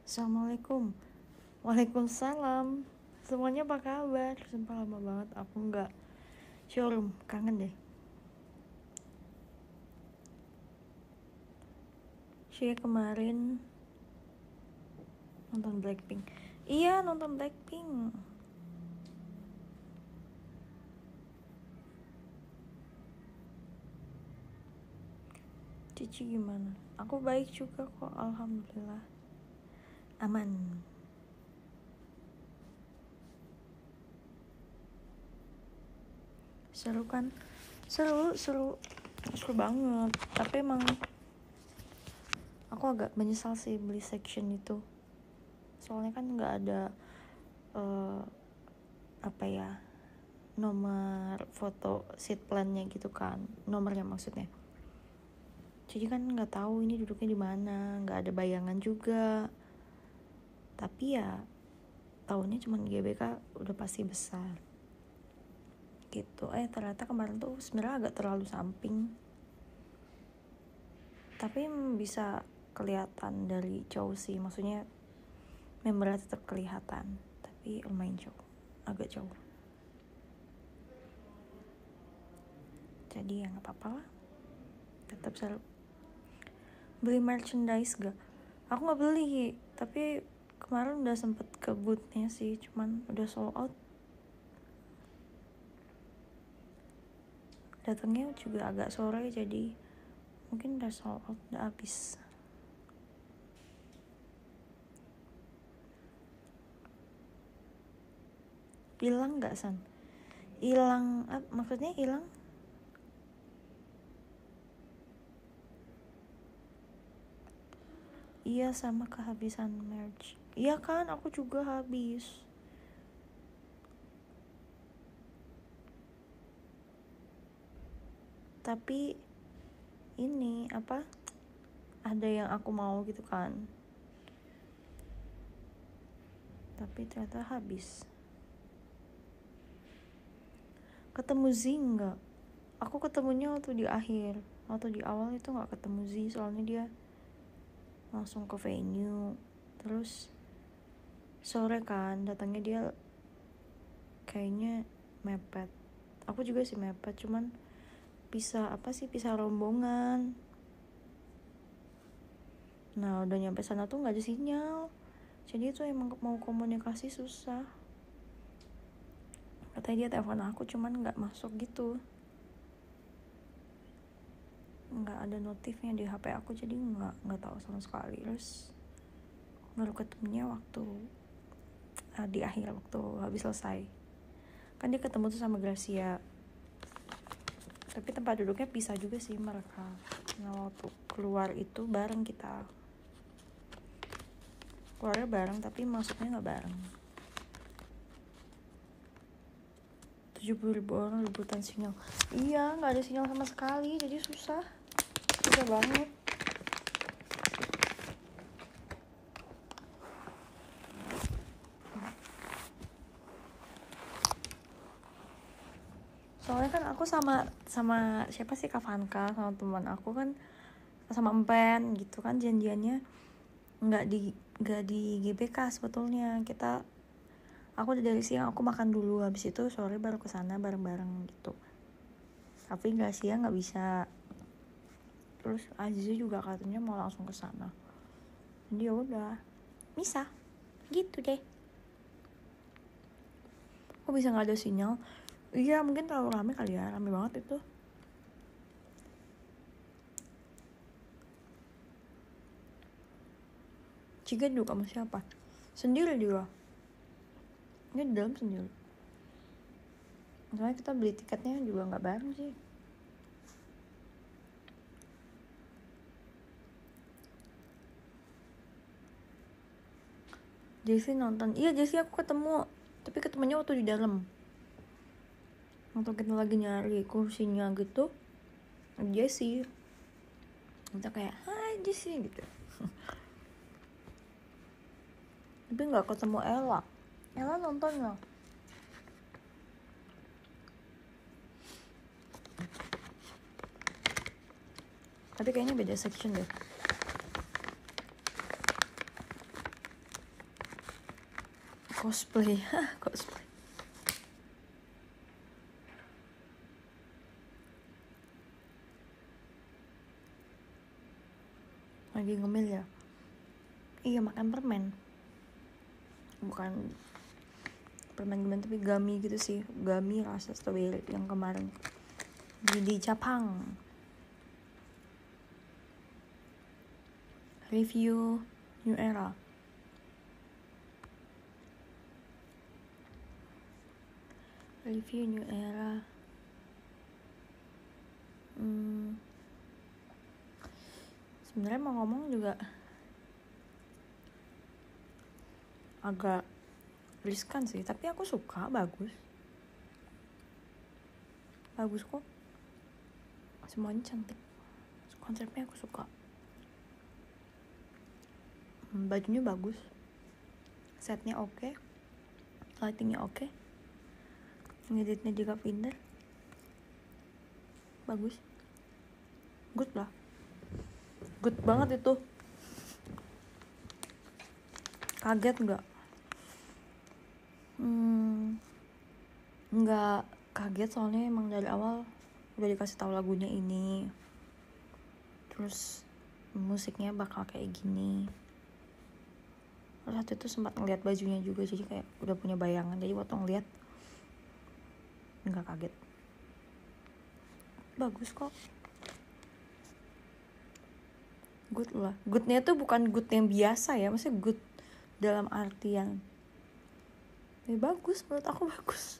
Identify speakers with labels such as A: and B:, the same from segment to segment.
A: Assalamualaikum. Waalaikumsalam. Semuanya apa kabar? Sumpah lama banget aku nggak showroom, kangen deh. Saya kemarin nonton Blackpink. Iya, nonton Blackpink. Cici gimana? Aku baik juga kok, alhamdulillah. Aman. Seru kan? Seru banget. Tapi emang aku agak menyesal sih beli section itu. Soalnya kan nggak ada nomor foto seat plan-nya gitu kan, nomornya maksudnya. Jadi kan nggak tahu ini duduknya di mana, nggak ada bayangan juga. Tapi ya tahunnya cuma GBK udah pasti besar gitu. Ternyata kemarin tuh sebenarnya agak terlalu samping, tapi bisa kelihatan dari jauh sih, maksudnya membernya tetap kelihatan, tapi lumayan jauh, agak jauh. Jadi ya nggak apa-apa lah, tetap seru. Beli merchandise gak? Aku nggak beli, tapi kemarin udah sempet ke boothnya sih, cuman udah sold out. Datangnya juga agak sore, jadi mungkin udah sold out, udah habis. Hilang nggak, San? Hilang maksudnya hilang? Iya, sama kehabisan merch. Iya kan, aku juga habis. Tapi ini ada yang aku mau gitu kan, tapi ternyata habis. Ketemu Z nggak? Aku ketemunya waktu di akhir, waktu di awal itu nggak ketemu Z, soalnya dia langsung ke venue. Terus sore kan datangnya, dia kayaknya mepet. Aku juga sih mepet, cuman pisah rombongan. Nah udah nyampe sana tuh nggak ada sinyal, jadi itu emang mau komunikasi susah. Katanya dia telepon aku, cuman nggak masuk gitu, nggak ada notifnya di HP aku, jadi nggak tahu sama sekali. Terus baru ketemunya waktu di akhir, waktu habis selesai. Kan dia ketemu tuh sama Gracia, tapi tempat duduknya pisah juga sih mereka. Nah waktu keluar itu bareng, kita keluarnya bareng tapi masuknya nggak bareng. 70.000 orang rebutan sinyal. Iya, nggak ada sinyal sama sekali, jadi susah banget. Soalnya kan aku sama siapa sih, Kavanka, sama teman aku kan, sama Empen gitu kan, janjiannya nggak di GBK sebetulnya. Aku udah dari siang, aku makan dulu, habis itu sore baru kesana bareng-bareng gitu. Tapi nggak siang, nggak bisa. Terus Aziz juga katanya mau langsung kesana, jadi ya udah misah gitu deh. Kok bisa nggak ada sinyal? Iya mungkin terlalu rame kali ya, rame banget itu. Ciga duduk sama siapa? Sendiri juga. Ini di dalam sendiri. Soalnya kita beli tiketnya juga nggak bareng sih. Jessie nonton. Iya, Jessie aku ketemu, tapi ketemunya waktu di dalam. Waktu kita lagi nyari kursinya gitu, Jessie kita kayak hai Jessie gitu. Tapi nggak ketemu Ella nonton nggak? Tapi kayaknya beda section deh. cosplay. Cosplay. Lagi ngemil ya? Iya, makan permen. Bukan permen tapi gummy gitu sih. Gummy rasa strawberry yang kemarin di Jepang. Review New Era. Review New Era. Sebenarnya mau ngomong juga agak riskan sih, tapi aku suka, bagus kok, semuanya cantik, konsepnya aku suka. Bajunya bagus, setnya oke, lightingnya oke, ngeditnya juga pinter, bagus, good lah, good banget itu. Kaget nggak? Nggak kaget, soalnya emang dari awal udah dikasih tahu lagunya ini, terus musiknya bakal kayak gini. Terus waktu itu sempat ngeliat bajunya juga, jadi kayak udah punya bayangan, jadi waktu ngeliat nggak kaget. Bagus kok, good lah. Goodnya tuh bukan good yang biasa ya, maksudnya good dalam artian bagus, menurut aku bagus.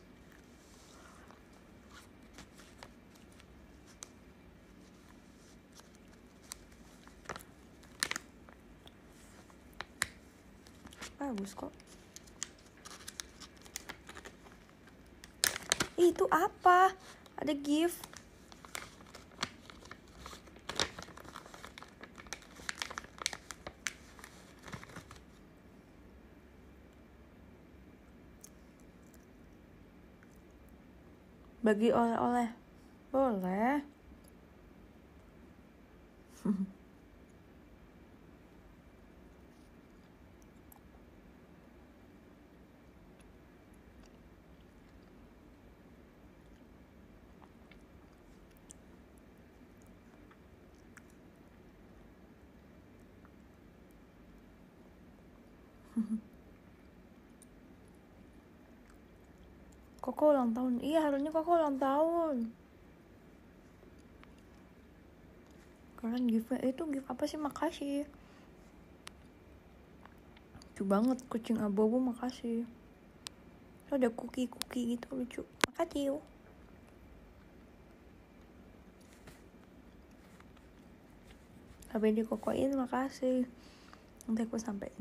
A: Bagus kok. Itu apa? Ada gift. Bagi oleh-oleh. Boleh. Koko ulang tahun. Iya, harusnya Koko ulang tahun. Kalian gift apa sih? Makasih. Lucu banget, kucing abu-abu, makasih. Terus ada cookie gitu, lucu. Makasih yuk. Habis dikokoin, makasih. Nanti aku sampein.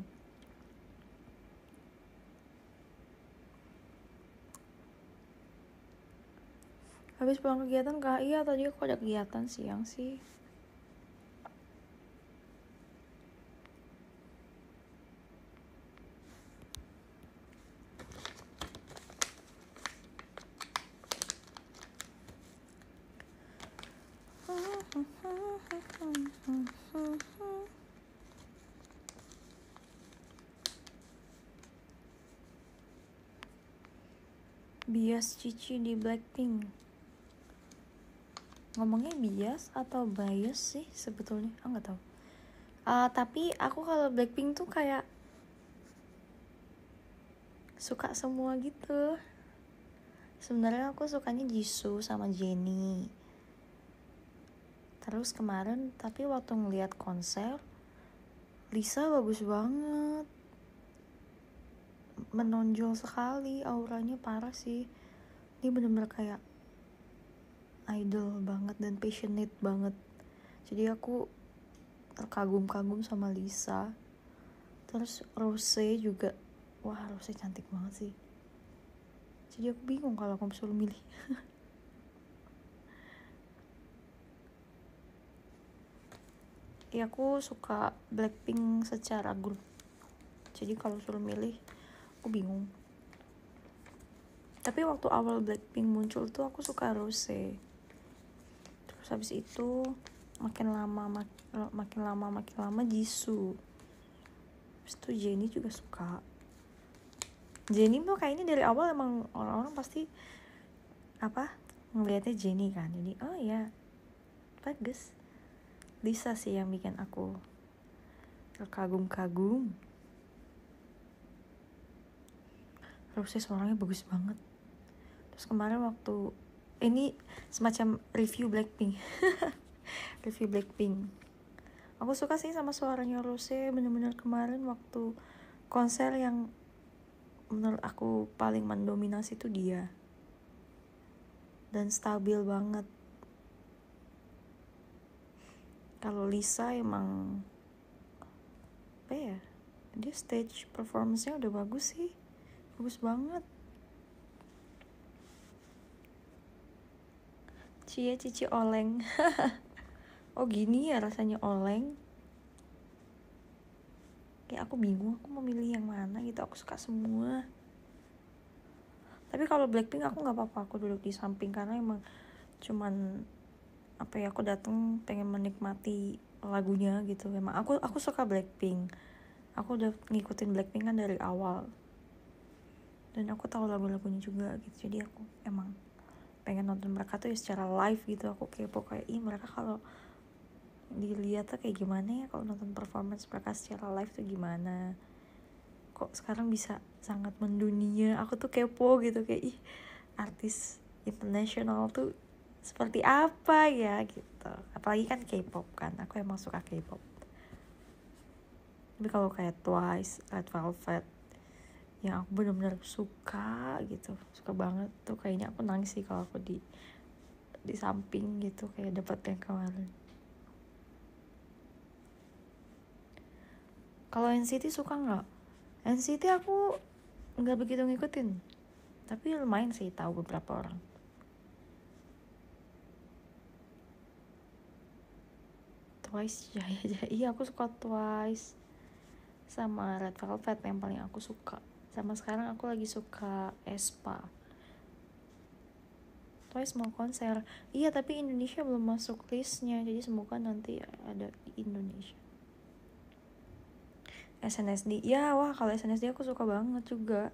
A: Habis pulang kegiatan kak? Iya, tadi aku ada kegiatan siang sih. Bias Cici di Blackpink. Ngomongnya bias atau bias sih sebetulnya? Aku nggak tahu. Tapi aku kalau Blackpink tuh kayak suka semua gitu. Sebenarnya aku sukanya Jisoo sama Jennie. Terus kemarin, tapi waktu ngeliat konser, Lisa bagus banget, menonjol sekali, auranya parah sih. Dia bener-bener kayak idol banget dan passionate banget. Jadi aku terkagum-kagum sama Lisa. Terus Rose juga, wah Rose cantik banget sih. Jadi aku bingung kalau aku suruh milih. Ya aku suka Blackpink secara grup. Jadi kalau suruh milih, aku bingung. Tapi waktu awal Blackpink muncul tuh aku suka Rose. Terus habis itu makin lama Jisoo. Habis itu Jennie juga suka. Jennie tuh kayaknya dari awal emang orang-orang pasti ngelihatnya Jennie kan, jadi oh ya bagus. Lisa sih yang bikin aku terkagum-kagum. Rose suaranya bagus banget. Terus kemarin waktu ini semacam review Blackpink review Blackpink, aku suka sih sama suaranya Rose. Bener-bener kemarin waktu konser yang menurut aku paling mendominasi itu dia, dan stabil banget. Kalau Lisa emang apa ya, dia stage performance-nya udah bagus sih, bagus banget. Cici oleng oh gini ya rasanya oleng. Kayak aku bingung aku mau milih yang mana gitu, aku suka semua. Tapi kalau Blackpink aku nggak apa-apa, aku duduk di samping karena emang cuman apa ya, aku datang pengen menikmati lagunya gitu. Emang aku suka Blackpink, aku udah ngikutin Blackpink kan dari awal, dan aku tahu lagu-lagunya juga gitu. Jadi aku emang pengen nonton mereka tuh ya secara live gitu. Aku kepo kayak mereka kalau dilihat tuh kayak gimana ya, kalau nonton performance mereka secara live tuh gimana, kok sekarang bisa sangat mendunia. Aku tuh kepo gitu, kayak artis internasional tuh seperti apa ya gitu. Apalagi kan K-pop kan, aku emang suka K-pop. Tapi kalau kayak Twice, Red Velvet yang aku benar-benar suka gitu, suka banget tuh, kayaknya aku nangis sih kalau aku di samping gitu, kayak dapat yang kemarin. Kalau NCT suka nggak? NCT aku nggak begitu ngikutin, tapi lumayan sih tahu beberapa orang. Twice, iya aku suka Twice sama Red Velvet yang paling aku suka. Sama sekarang aku lagi suka aespa. Twice mau konser, iya tapi Indonesia belum masuk listnya, jadi semoga nanti ada di Indonesia. SNSD, ya wah kalau SNSD aku suka banget juga.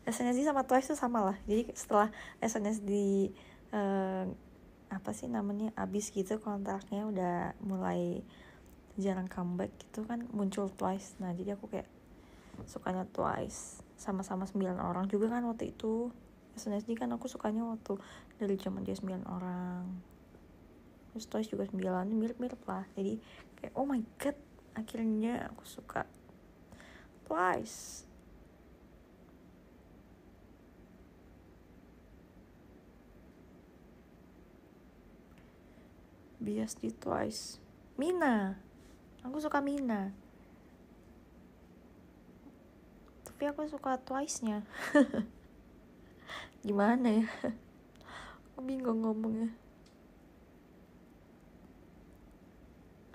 A: SNSD sama Twice tuh sama lah. Jadi setelah SNSD apa sih namanya abis gitu kontraknya, udah mulai jarang comeback gitu kan, muncul Twice. Nah jadi aku kayak sukanya Twice. Sama-sama 9 orang juga kan waktu itu. SNSD kan aku sukanya waktu dari zaman dia 9 orang. Terus Twice juga 9, mirip-mirip lah. Jadi kayak oh my god, akhirnya aku suka Twice. Bias di Twice, Mina. Aku suka Mina. Tapi aku suka Twice-nya. Gimana ya? Aku bingung ngomongnya.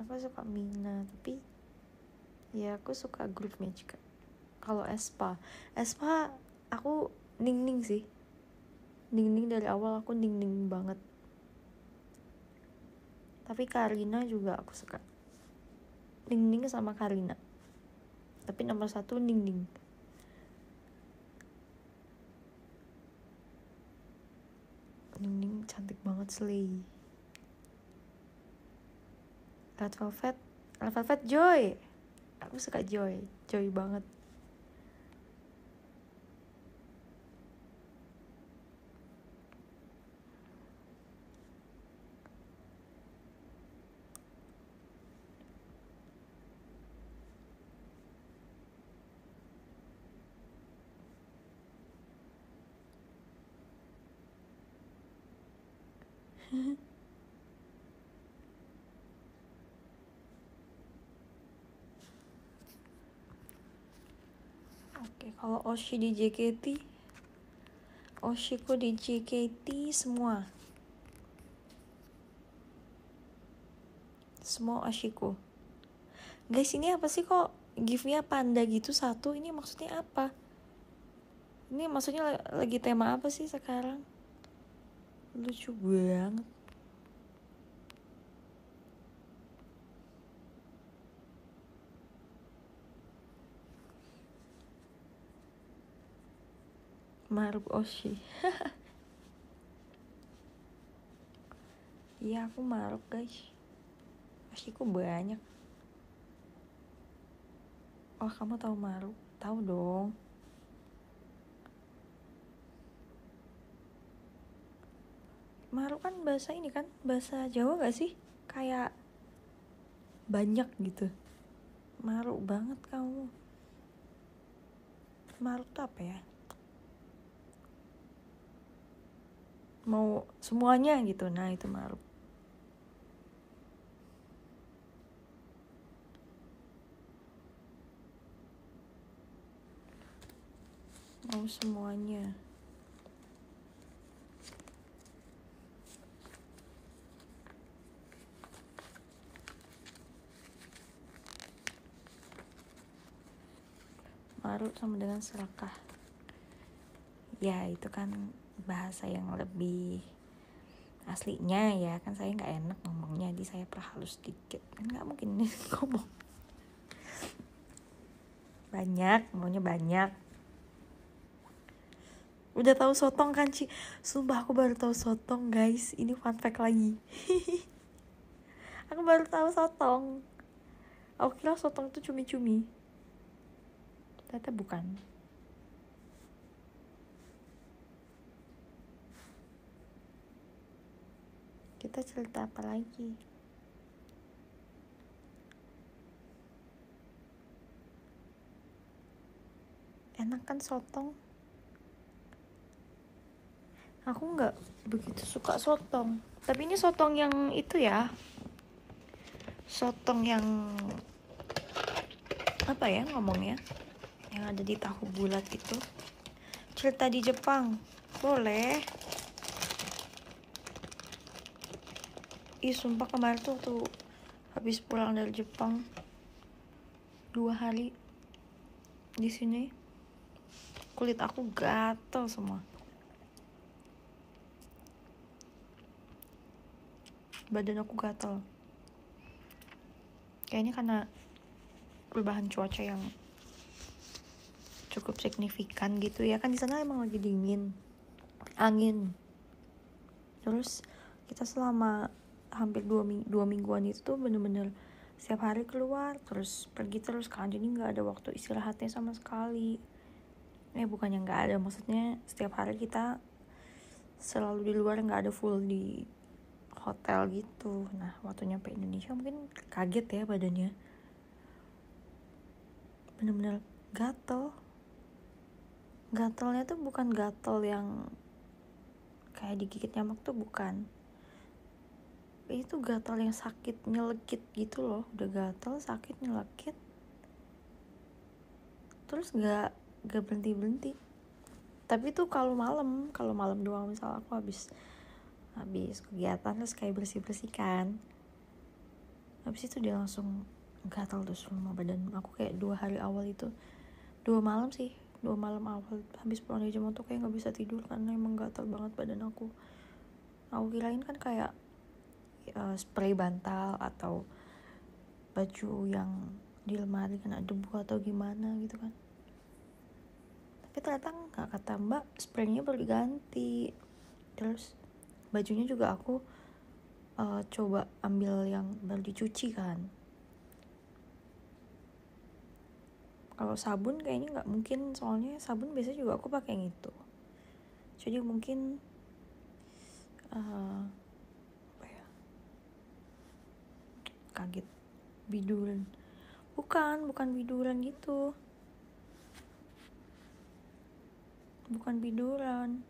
A: Aku suka Mina, tapi ya aku suka Groove Magic. Kalau aespa aku ning sih. Ning dari awal aku ning banget. Tapi Karina juga aku suka. Ning sama Karina. Tapi nomor 1 Ning. Ning cantik banget, slay. Red Velvet Joy. Aku suka Joy banget. Oke, kalau Oshi di JKT, Oshiko di JKT semua Oshiko. Guys, ini apa sih kok give-nya panda gitu satu? Ini maksudnya apa? Ini maksudnya lagi tema apa sih sekarang? Lucu banget. Maruk Oshi. Iya, aku maruk guys. Oshiku banyak. Oh, kamu tahu maruk? Tahu dong. Maruk kan bahasa ini kan, bahasa Jawa gak sih? Kayak banyak gitu. Maruk banget kamu. Maruk tuh apa ya? Mau semuanya gitu. Nah, itu maruk. Mau semuanya. Maruk sama dengan serakah. Ya, itu kan bahasa yang lebih aslinya ya, kan saya nggak enak ngomongnya, jadi saya perhalus dikit, kan nggak mungkin ngomong banyak, maunya banyak. Udah tahu sotong kan, Ci? Sumpah aku baru tahu sotong guys, ini fun fact lagi. Aku baru tahu sotong. Aku kira sotong itu cumi-cumi, ternyata bukan. Kita cerita apa lagi? Enak kan sotong? Aku nggak begitu suka sotong, tapi ini sotong yang itu ya, sotong yang apa ya ngomongnya, yang ada di tahu bulat itu. Cerita di Jepang boleh. Ih, sumpah kemarin tuh habis pulang dari Jepang 2 hari di sini, kulit aku gatel semua, badan aku gatel. Kayaknya karena perubahan cuaca yang cukup signifikan gitu ya, kan di sana emang lagi dingin, angin. Terus kita selama hampir 2 mingguan itu tuh bener-bener setiap hari keluar terus, pergi terus kan, jadi nggak ada waktu istirahatnya sama sekali. Bukannya nggak ada, maksudnya setiap hari kita selalu di luar, nggak ada full di hotel gitu. Nah, waktu nyampe Indonesia mungkin kaget ya badannya, bener-bener gatel. Gatelnya tuh bukan gatel yang kayak digigit nyamuk tuh, bukan. Itu gatal yang sakit nyelekit gitu loh, udah gatal sakit nyelekit terus nggak berhenti. Tapi tuh kalau malam doang, misal aku habis kegiatan terus kayak bersih kan, habis itu dia langsung gatal tuh semua badan aku. Kayak 2 hari awal itu, 2 malam awal habis pulang dari Jepang tuh kayak nggak bisa tidur karena emang gatal banget badan aku. Aku kirain kan kayak spray bantal atau baju yang di lemari kena debu atau gimana gitu kan, tapi ternyata nggak. Kata mbak spraynya baru diganti. Terus bajunya juga aku coba ambil yang baru dicuci kan. Kalau sabun kayaknya nggak mungkin, soalnya sabun biasanya juga aku pakai yang itu. Jadi mungkin apa ya, kaget, biduran. Bukan biduran gitu, bukan biduran.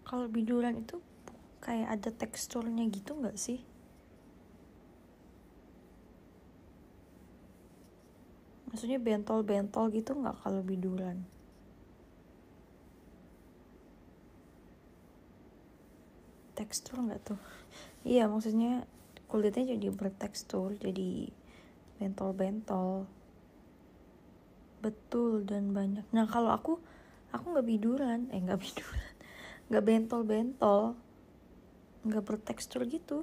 A: Kalau biduran itu kayak ada teksturnya gitu nggak sih? Maksudnya bentol-bentol gitu nggak kalau biduran? Tekstur nggak tuh? Iya, maksudnya kulitnya jadi bertekstur, jadi bentol-bentol. Betul, dan banyak. Nah, kalau aku nggak biduran, nggak bentol-bentol, nggak bertekstur gitu.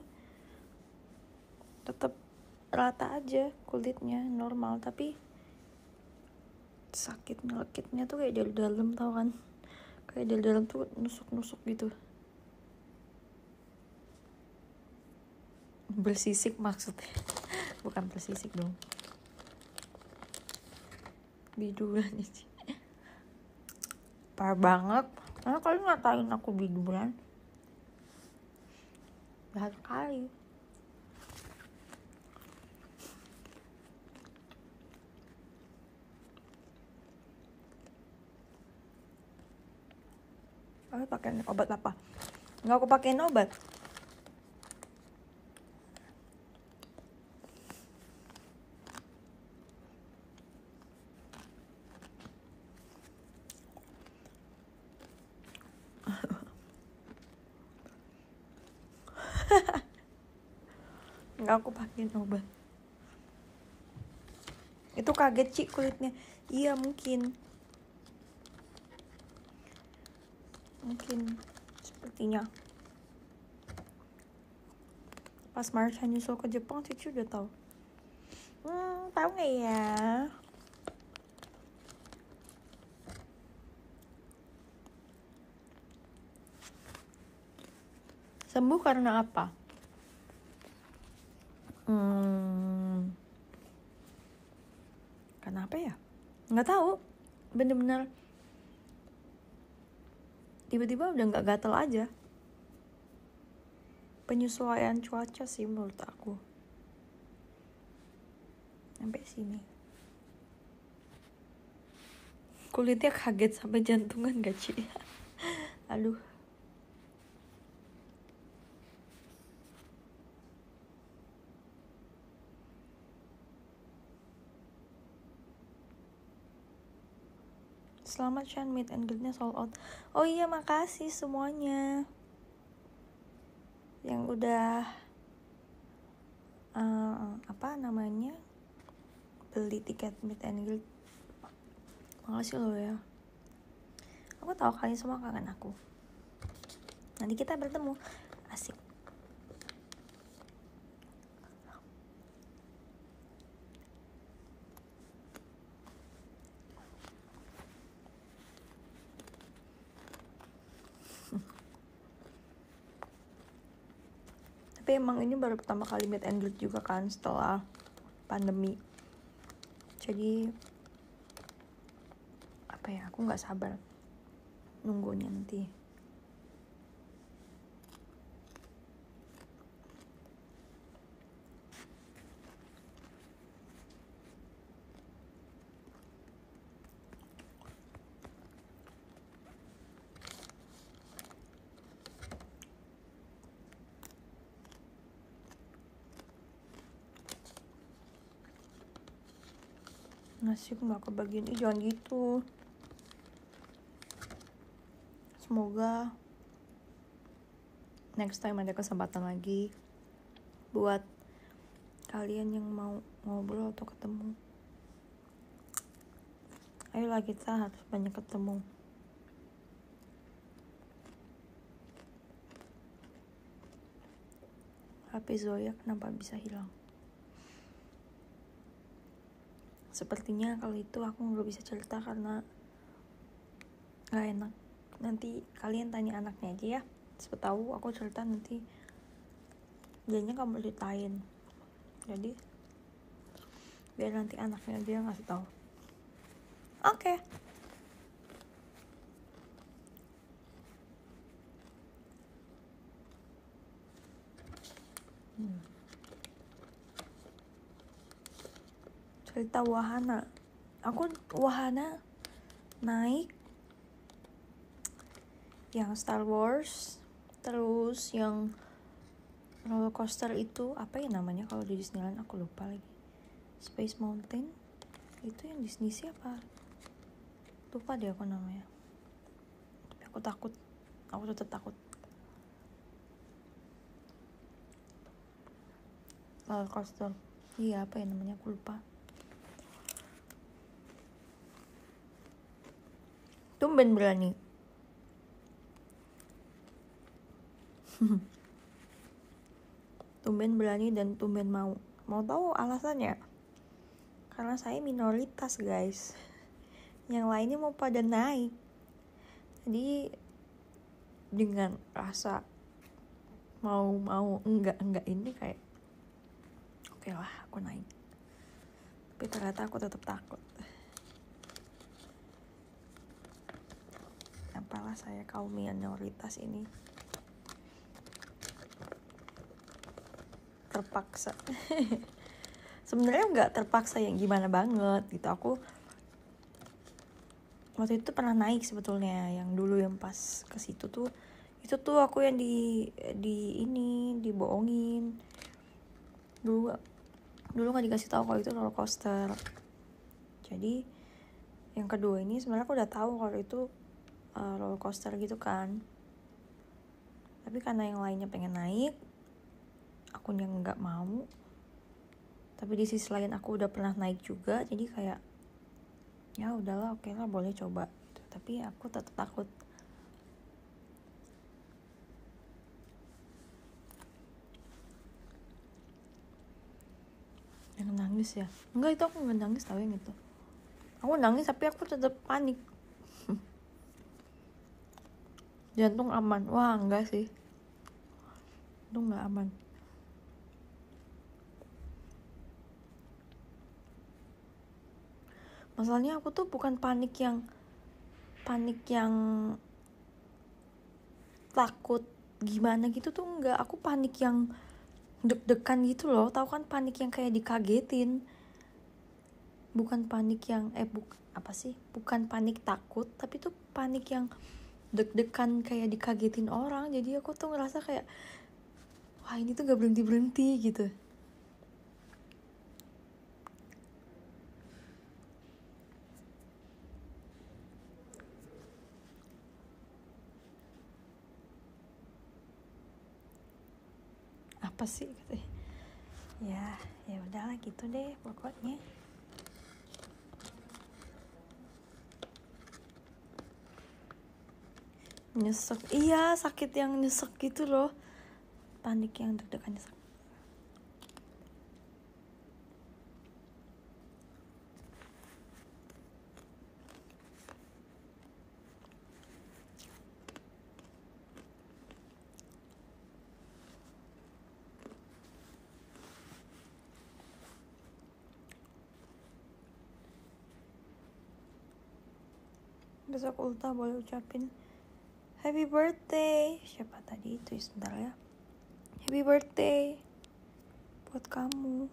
A: Tetap rata aja kulitnya, normal. Tapi sakit nyelekitnya tuh kayak dari dalam, tau kan, kayak dari dalam tuh nusuk gitu, bersisik maksudnya. Bukan bersisik dong, biduran sih. Parah banget. Karena kalian ngatain aku biduran, jahat sekali. Aku pakai obat apa? Nggak, aku pakein obat. Nggak, aku pakein obat. Itu kaget Ci kulitnya. Iya mungkin sepertinya. Pas Marsha nyusul ke Jepang, Cici udah tahu. Tahu nggak ya? Sembuh karena apa? Kenapa ya? Nggak tahu. Bener-bener tiba-tiba udah nggak gatel aja. Penyesuaian cuaca sih menurut aku. Sampai sini. Kulitnya kaget sampai jantungan gak Ci? Aduh. Selamat Shan, meet and greet-nya sold out. Oh iya, makasih semuanya yang udah beli tiket meet and greet. Makasih loh ya. Aku tahu kalian semua kangen aku. Nanti kita bertemu. Asik. Tapi emang ini baru pertama kali meet and greet juga kan setelah pandemi. Jadi apa ya, aku nggak sabar nunggunya nanti. Nasib nggak kebagian. Jangan gitu. Semoga next time ada kesempatan lagi buat kalian yang mau ngobrol atau ketemu. Ayolah, kita harus banyak ketemu. HP Zoya kenapa bisa hilang? Sepertinya kalau itu aku nggak bisa cerita karena nggak enak. Nanti kalian tanya anaknya aja ya. Siapa tahu aku cerita nanti dianya kamu ceritain. Jadi biar nanti anaknya dia ngasih tahu. Oke. Cerita wahana. Aku wahana naik yang Star Wars, terus yang roller coaster itu apa ya namanya kalau di Disneyland, aku lupa lagi. Space Mountain itu yang Disney siapa? Lupa deh aku namanya. Tapi aku takut. Aku tetap takut. Roller coaster. Iya, apa ya namanya, aku lupa. Tumben berani. Tumben berani dan tumben mau. Mau tahu alasannya? Karena saya minoritas, guys. yang lainnya mau pada naik. Jadi dengan rasa mau enggak ini kayak oke lah aku naik, tapi ternyata aku tetap takut. Apalah saya kaum minoritas ini terpaksa. Sebenarnya nggak terpaksa yang gimana banget gitu. Aku waktu itu pernah naik sebetulnya, yang dulu yang pas ke situ tuh, itu tuh aku yang dibohongin dulu nggak dikasih tahu kalau itu roller coaster. Jadi yang kedua ini sebenarnya aku udah tahu kalau itu roller coaster gitu kan, tapi karena yang lainnya pengen naik, akunya nggak mau. Tapi di sisi lain aku udah pernah naik juga, jadi kayak ya udahlah, oke lah, boleh coba. Tapi aku tetap takut. Yang nangis ya? Enggak, itu aku nggak nangis tau yang itu. Aku nangis tapi aku tetap panik. Jantung aman. Wah, enggak sih. Itu nggak aman. Masalahnya aku tuh bukan panik yang takut gimana gitu tuh enggak. Aku panik yang deg-degan gitu loh. Tahu kan panik yang kayak dikagetin. Bukan panik yang bukan panik takut, tapi tuh panik yang deg-degan kayak dikagetin orang. Jadi aku tuh ngerasa kayak wah, ini tuh gak berhenti-berhenti gitu. Apa sih katanya? Ya udahlah gitu deh pokoknya. Nyesek, iya, sakit yang nyesek gitu loh. Panik yang deg-degan nyesek. Besok ultah boleh ucapin happy birthday. Siapa tadi itu? Sebentar ya. Happy birthday buat kamu.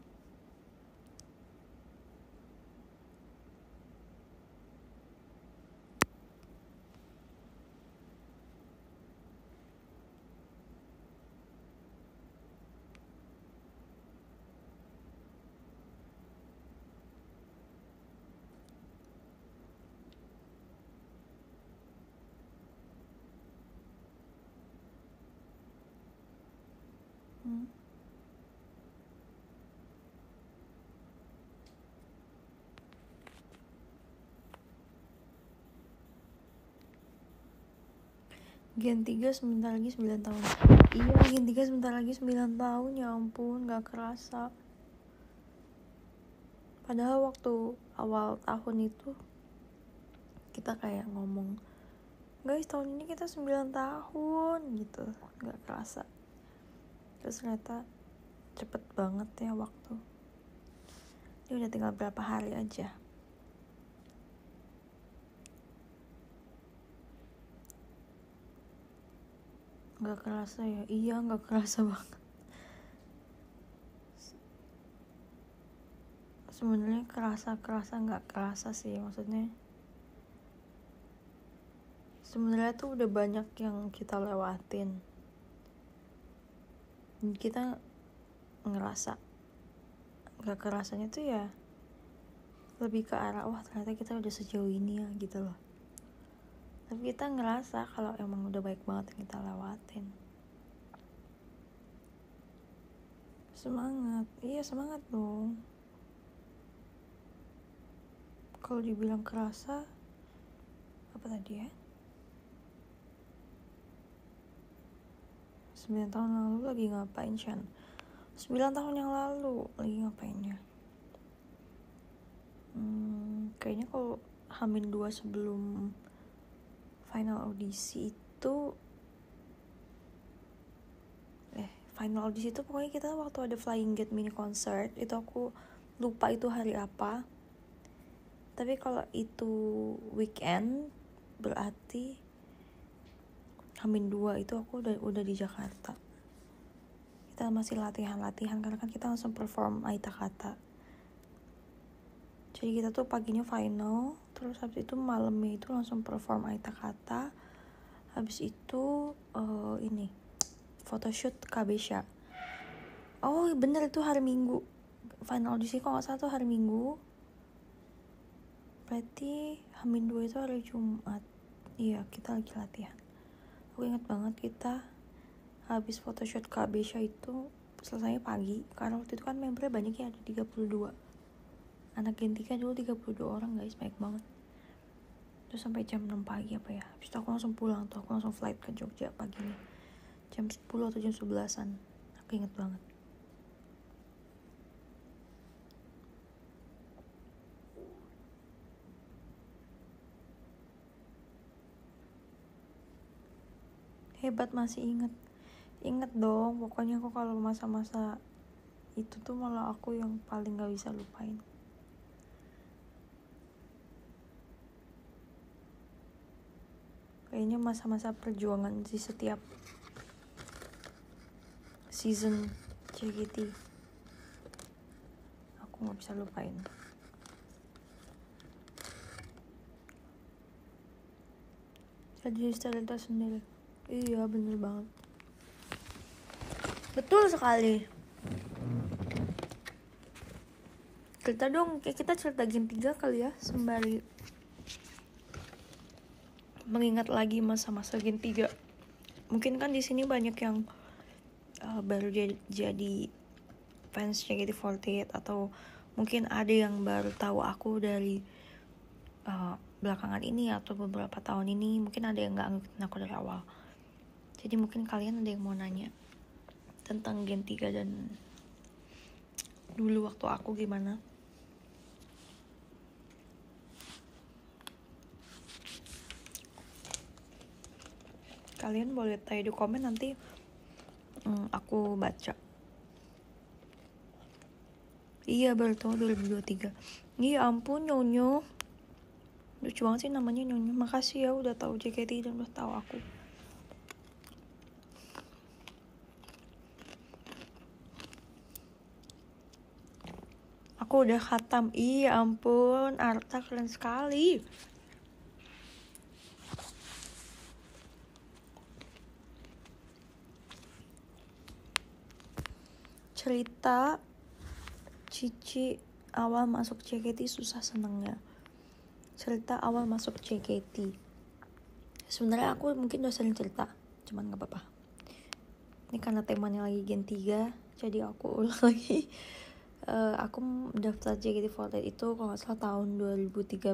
A: Gen 3 sebentar lagi 9 tahun. Iya, Gen 3 sebentar lagi 9 tahun. Ya ampun, gak kerasa. Padahal waktu awal tahun itu kita kayak ngomong, guys, tahun ini kita 9 tahun gitu. Gak kerasa. Terus ternyata cepet banget ya waktu. Ini udah tinggal berapa hari aja. Gak kerasa ya? Iya, gak kerasa banget. Sebenarnya kerasa gak kerasa sih, maksudnya sebenarnya tuh udah banyak yang kita lewatin. Kita ngerasa gak kerasanya tuh ya lebih ke arah wah, ternyata kita udah sejauh ini ya gitu loh. Tapi kita ngerasa kalau emang udah baik banget yang kita lewatin. Semangat, iya semangat dong. Kalau dibilang kerasa, apa tadi ya? 9 tahun lalu lagi ngapain, Shan? 9 tahun yang lalu lagi ngapainnya? Kayaknya kalau H-2 sebelum final audisi itu final audisi itu pokoknya kita waktu ada Flying Gate mini concert itu aku lupa itu hari apa, tapi kalau itu weekend berarti H-2 itu aku udah di Jakarta. Kita masih latihan karena kan kita langsung perform Aita Kata. Jadi kita tuh paginya final, terus habis itu malamnya itu langsung perform Aita Kata. Habis itu ini photoshoot Kabesha. Oh bener, itu hari Minggu. Final audisi kok gak salah tuh hari Minggu. Berarti H-2 itu hari Jumat. Iya, kita lagi latihan. Aku ingat banget kita habis photoshoot Kabesha itu selesai pagi. Karena waktu itu kan membernya banyak ya, ada 32. Anak Gen 3 dulu 32 orang guys, banyak banget. Terus sampai jam 6 pagi apa ya. Habis itu aku langsung pulang tuh, aku langsung flight ke Jogja paginya. Jam 10 atau jam 11-an. Aku inget banget. Hebat masih inget dong. Pokoknya aku kalau masa-masa itu tuh malah aku yang paling gak bisa lupain. Kayaknya masa-masa perjuangan di setiap season JKT aku gak bisa lupain. Jadi cerita sendiri. Iya bener banget. Betul sekali. Cerita dong, kayak kita cerita Gen 3 kali ya, sembari mengingat lagi masa-masa Gen 3. Mungkin kan di sini banyak yang baru jadi fans JKT48, atau mungkin ada yang baru tahu aku dari belakangan ini atau beberapa tahun ini. Mungkin ada yang nggak ngikutin aku dari awal. Jadi mungkin kalian ada yang mau nanya tentang Gen 3 dan dulu waktu aku gimana. Kalian boleh tanya di komen, nanti aku baca. Iya betul, 2023. Iya ampun Nyonyo, lucu banget sih namanya Nyonyo. Makasih ya udah tahu JKT dan udah tahu aku. Aku udah khatam. Iya ampun, Arta keren sekali. Cerita Cici awal masuk JKT susah senengnya. Cerita awal masuk JKT. Sebenarnya aku mungkin udah sering cerita, cuman gak apa-apa. Ini karena temanya lagi Gen 3, jadi aku ulang lagi. Aku daftar JKT48 itu kalau gak salah tahun 2013.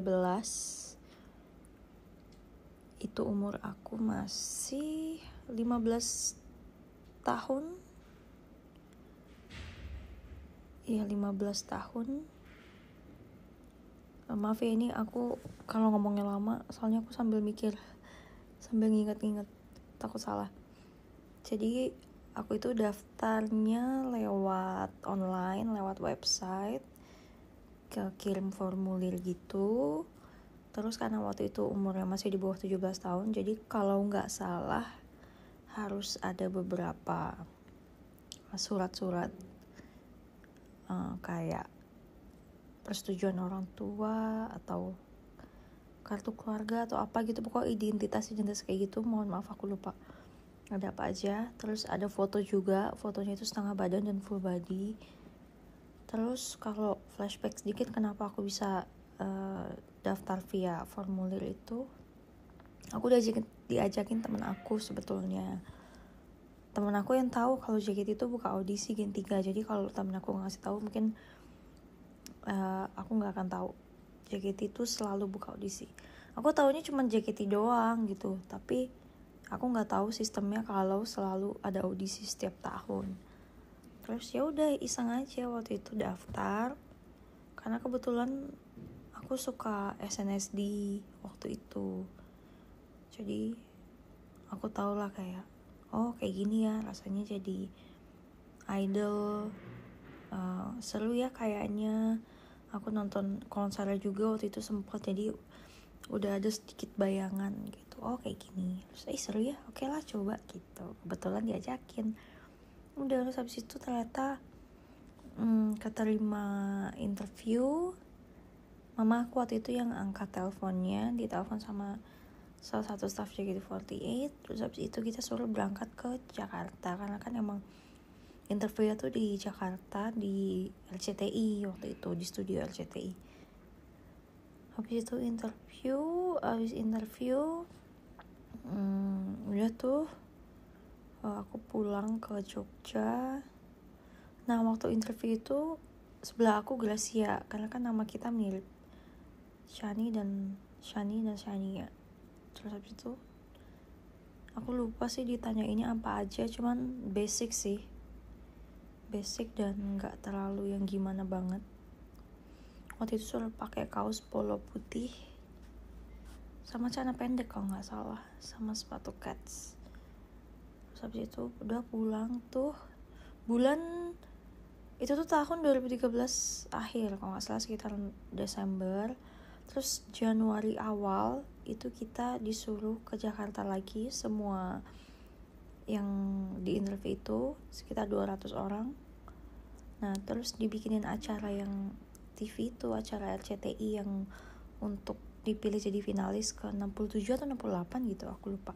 A: Itu umur aku masih 15 tahun. Iya 15 tahun. Maaf ya, ini aku kalau ngomongnya lama, soalnya aku sambil mikir, sambil nginget-nginget, takut salah. Jadi aku itu daftarnya lewat online, lewat website, kirim formulir gitu. Terus karena waktu itu umurnya masih di bawah 17 tahun, jadi kalau nggak salah harus ada beberapa surat-surat kayak persetujuan orang tua atau kartu keluarga atau apa gitu, pokoknya identitas kayak gitu. Mohon maaf aku lupa ada apa aja. Terus ada foto juga, fotonya itu setengah badan dan full body. Terus kalau flashback sedikit kenapa aku bisa daftar via formulir itu, aku diajakin temen aku. Sebetulnya temen aku yang tahu kalau JKT itu buka audisi Gen 3. Jadi kalau temen aku ngasih tahu, mungkin aku nggak akan tahu JKT itu selalu buka audisi. Aku taunya cuma JKT doang gitu, tapi aku nggak tahu sistemnya kalau selalu ada audisi setiap tahun. Terus ya udah iseng aja waktu itu daftar, karena kebetulan aku aku suka SNSD waktu itu, jadi aku tau lah kayak oh kayak gini ya rasanya jadi idol. Seru ya kayaknya. Aku nonton konser juga waktu itu sempat, jadi udah ada sedikit bayangan gitu, oh kayak gini. Terus seru ya, oke lah coba gitu, kebetulan diajakin. Udah, terus habis itu ternyata keterima interview. Mama aku waktu itu yang angkat teleponnya, ditelepon sama salah satu staff JKT48. Terus habis itu kita suruh berangkat ke Jakarta, karena kan emang interviewnya tuh di Jakarta, di RCTI waktu itu, di studio RCTI. Habis itu habis interview udah tuh aku pulang ke Jogja. Nah waktu interview itu sebelah aku Gracia, karena kan nama kita mirip, Shani dan Shania. Terus habis itu aku lupa sih ditanyainnya apa aja, cuman basic dan nggak terlalu yang gimana banget. Waktu itu suruh pakai kaos polo putih sama celana pendek kalau nggak salah, sama sepatu kets. Terus habis itu udah pulang tuh bulan itu tuh tahun 2013 akhir kalau nggak salah, sekitar Desember. Terus Januari awal itu kita disuruh ke Jakarta lagi, semua yang di interview itu sekitar 200 orang. Nah terus dibikinin acara yang TV itu, acara RCTI yang untuk dipilih jadi finalis ke 67 atau 68 gitu, aku lupa.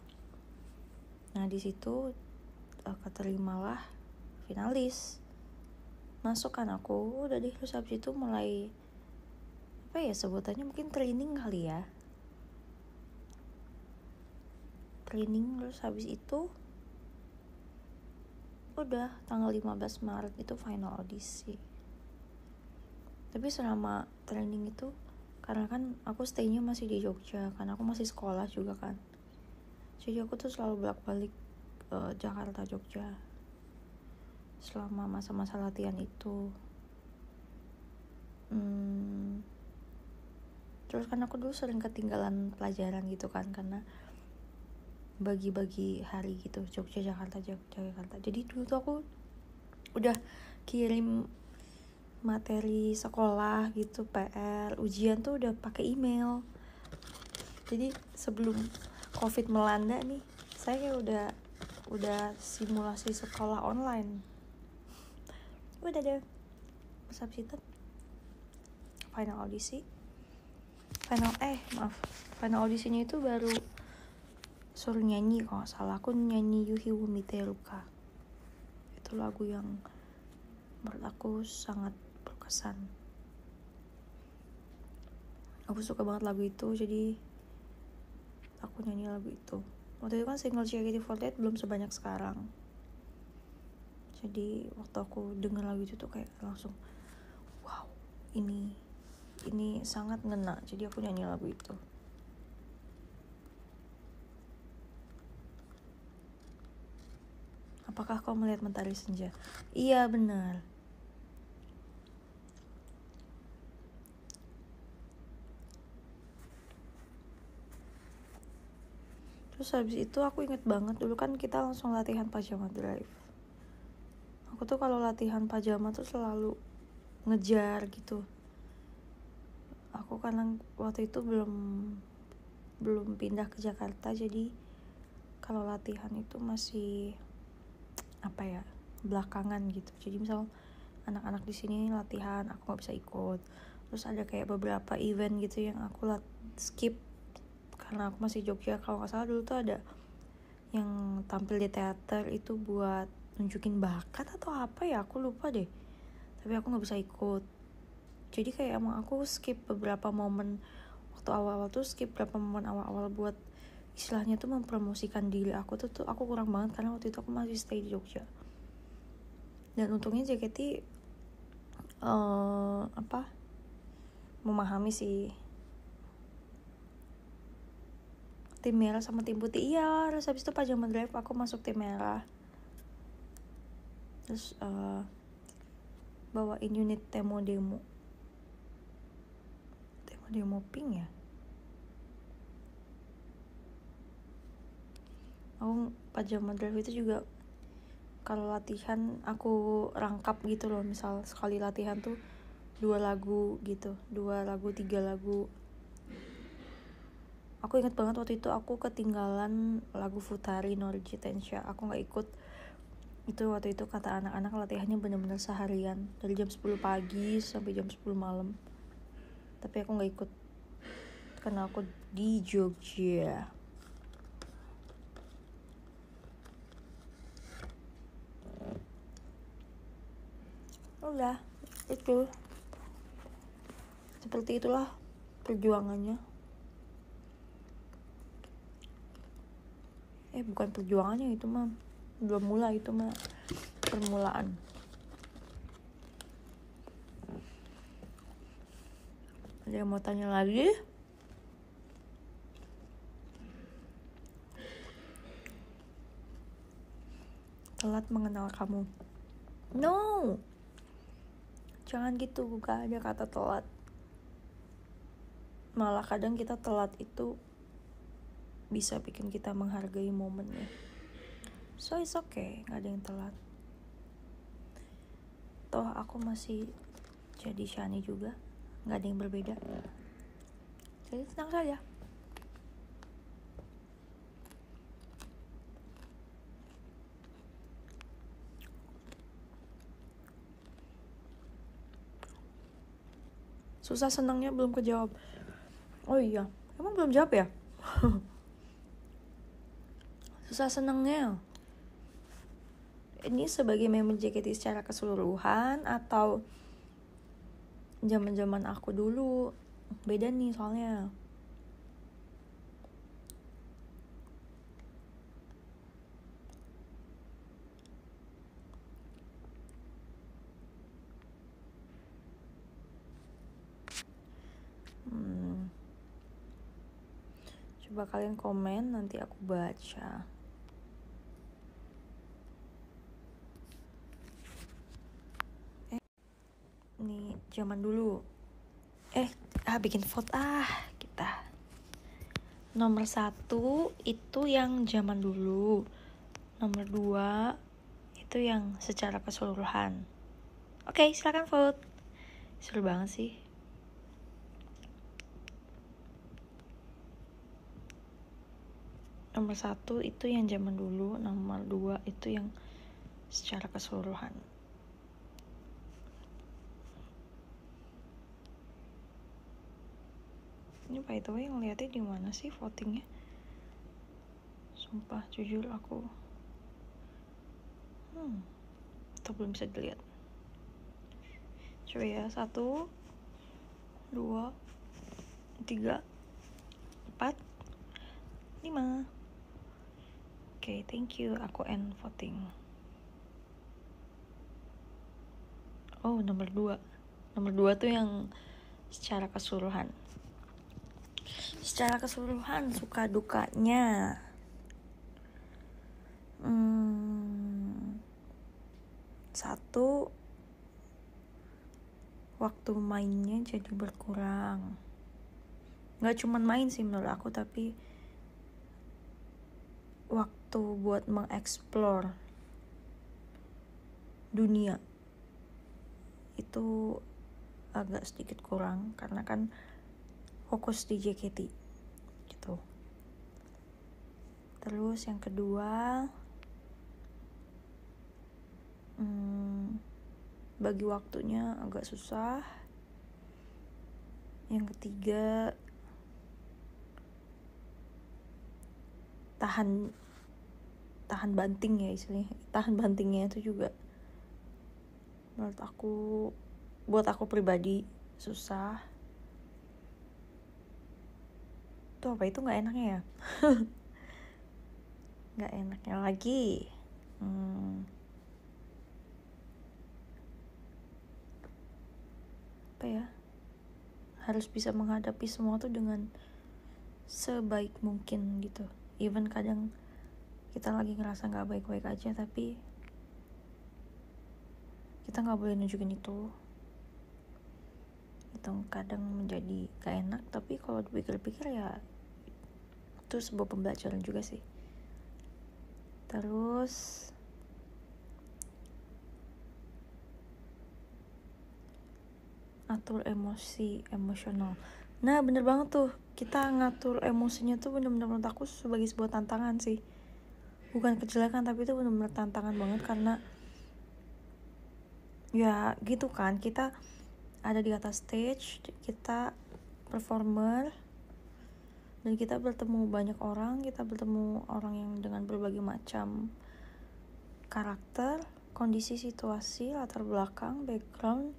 A: Nah di situ keterimalah finalis, masuk kan aku. Udah deh, terus habis itu mulai apa ya sebutannya, mungkin training kali ya, training. Terus habis itu udah tanggal 15 Maret itu final audisi. Tapi selama training itu, karena kan aku stay-nya masih di Jogja, karena aku masih sekolah juga kan, jadi aku tuh selalu bolak-balik Jakarta Jogja selama masa-masa latihan itu. Terus kan aku dulu sering ketinggalan pelajaran gitu kan, karena bagi-bagi hari gitu, Jogja Jakarta. Jadi dulu tuh aku udah kirim materi sekolah gitu, PR, ujian tuh udah pakai email. Jadi sebelum COVID melanda nih, saya udah simulasi sekolah online. Udah deh. Terus habis itu final audisinya itu baru suruh nyanyi, kalau salah aku nyanyi Yuhi Wumiteruka. Itu lagu yang menurut aku sangat berkesan. Aku suka banget lagu itu, jadi aku nyanyi lagu itu. Waktu itu kan single JKT48 belum sebanyak sekarang, jadi waktu aku denger lagu itu tuh kayak langsung wow, ini sangat ngena, jadi aku nyanyi lagu itu. Apakah kau melihat mentari senja? Iya benar. Terus habis itu aku inget banget dulu kan kita langsung latihan pajama drive. Aku tuh kalau latihan pajama tuh selalu ngejar gitu. Aku karena waktu itu belum pindah ke Jakarta, jadi kalau latihan itu masih apa ya, belakangan gitu. Jadi misal anak-anak di sini latihan, aku nggak bisa ikut. Terus ada kayak beberapa event gitu yang aku skip karena aku masih Jogja. Kalau nggak salah dulu tuh ada yang tampil di teater itu buat nunjukin bakat atau apa ya, aku lupa deh. Tapi aku nggak bisa ikut. Jadi kayak emang aku skip beberapa momen waktu awal-awal tuh, skip beberapa momen awal-awal buat istilahnya tuh mempromosikan diri aku tuh aku kurang banget, karena waktu itu aku masih stay di Jogja. Dan untungnya JKT memahami sih, tim merah sama tim putih. Iya, terus habis itu pajama drive aku masuk tim merah. Terus bawain unit demo Ada yang mau ping ya? Aku pajama drive itu juga kalau latihan aku rangkap gitu loh. Misal sekali latihan tuh 2 lagu gitu, 2 lagu 3 lagu. Aku ingat banget waktu itu aku ketinggalan lagu Futari Norji Tensha. Aku gak ikut. Itu waktu itu kata anak-anak latihannya bener-bener seharian, dari jam 10 pagi sampai jam 10 malam. Tapi aku gak ikut karena aku di Jogja. Udah, itu seperti itulah perjuangannya. Bukan perjuangannya, itu mah belum mulai, itu mah permulaan. Ada yang mau tanya lagi? Telat mengenal kamu. No, jangan gitu, gak ada kata telat. Malah kadang kita telat itu bisa bikin kita menghargai momennya. So it's okay, gak ada yang telat. Toh aku masih jadi Shani juga, gak ada yang berbeda. Jadi tenang saja. Susah senangnya belum kejawab. Oh iya, emang belum jawab ya? Susah senangnya ini sebagai member JKT secara keseluruhan atau zaman-zaman aku dulu? Beda nih soalnya. Coba kalian komen, nanti aku baca. Nih zaman dulu. Bikin vote kita. Nomor 1 itu yang zaman dulu. Nomor 2 itu yang secara keseluruhan. Oke, silakan vote. Seru banget sih. Nomor 1 itu yang zaman dulu. Nomor 2 itu yang secara keseluruhan. Ini by the way ngeliatnya di mana sih votingnya? Sumpah jujur aku atau belum bisa dilihat. Coba ya, 1 2 3 4 5. Oke, thank you. Aku end voting. Oh, nomor 2 tuh yang secara keseluruhan. Secara keseluruhan suka dukanya. Satu, waktu mainnya jadi berkurang. Gak cuman main sih menurut aku, tapi waktu buat mengeksplor dunia itu agak sedikit kurang karena kan fokus di JKT gitu. Terus yang kedua, bagi waktunya agak susah. Yang ketiga, tahan banting ya istilahnya. Tahan bantingnya itu juga menurut aku, buat aku pribadi susah. Tuh apa itu nggak enaknya ya? Nggak enaknya lagi. Apa ya? Harus bisa menghadapi semua tuh dengan sebaik mungkin gitu. Even kadang kita lagi ngerasa nggak baik-baik aja, tapi kita nggak boleh nunjukin itu gitu, kadang menjadi gak enak, tapi kalau dipikir-pikir ya itu sebuah pembelajaran juga sih. Terus atur emosional. Nah bener banget tuh, kita ngatur emosinya tuh bener-bener menurut aku sebagai sebuah tantangan sih, bukan kejelekan, tapi itu bener-bener tantangan banget. Karena ya gitu kan, kita ada di atas stage, kita performer, dan kita bertemu banyak orang, kita bertemu orang yang dengan berbagai macam karakter, kondisi, situasi, latar belakang, background,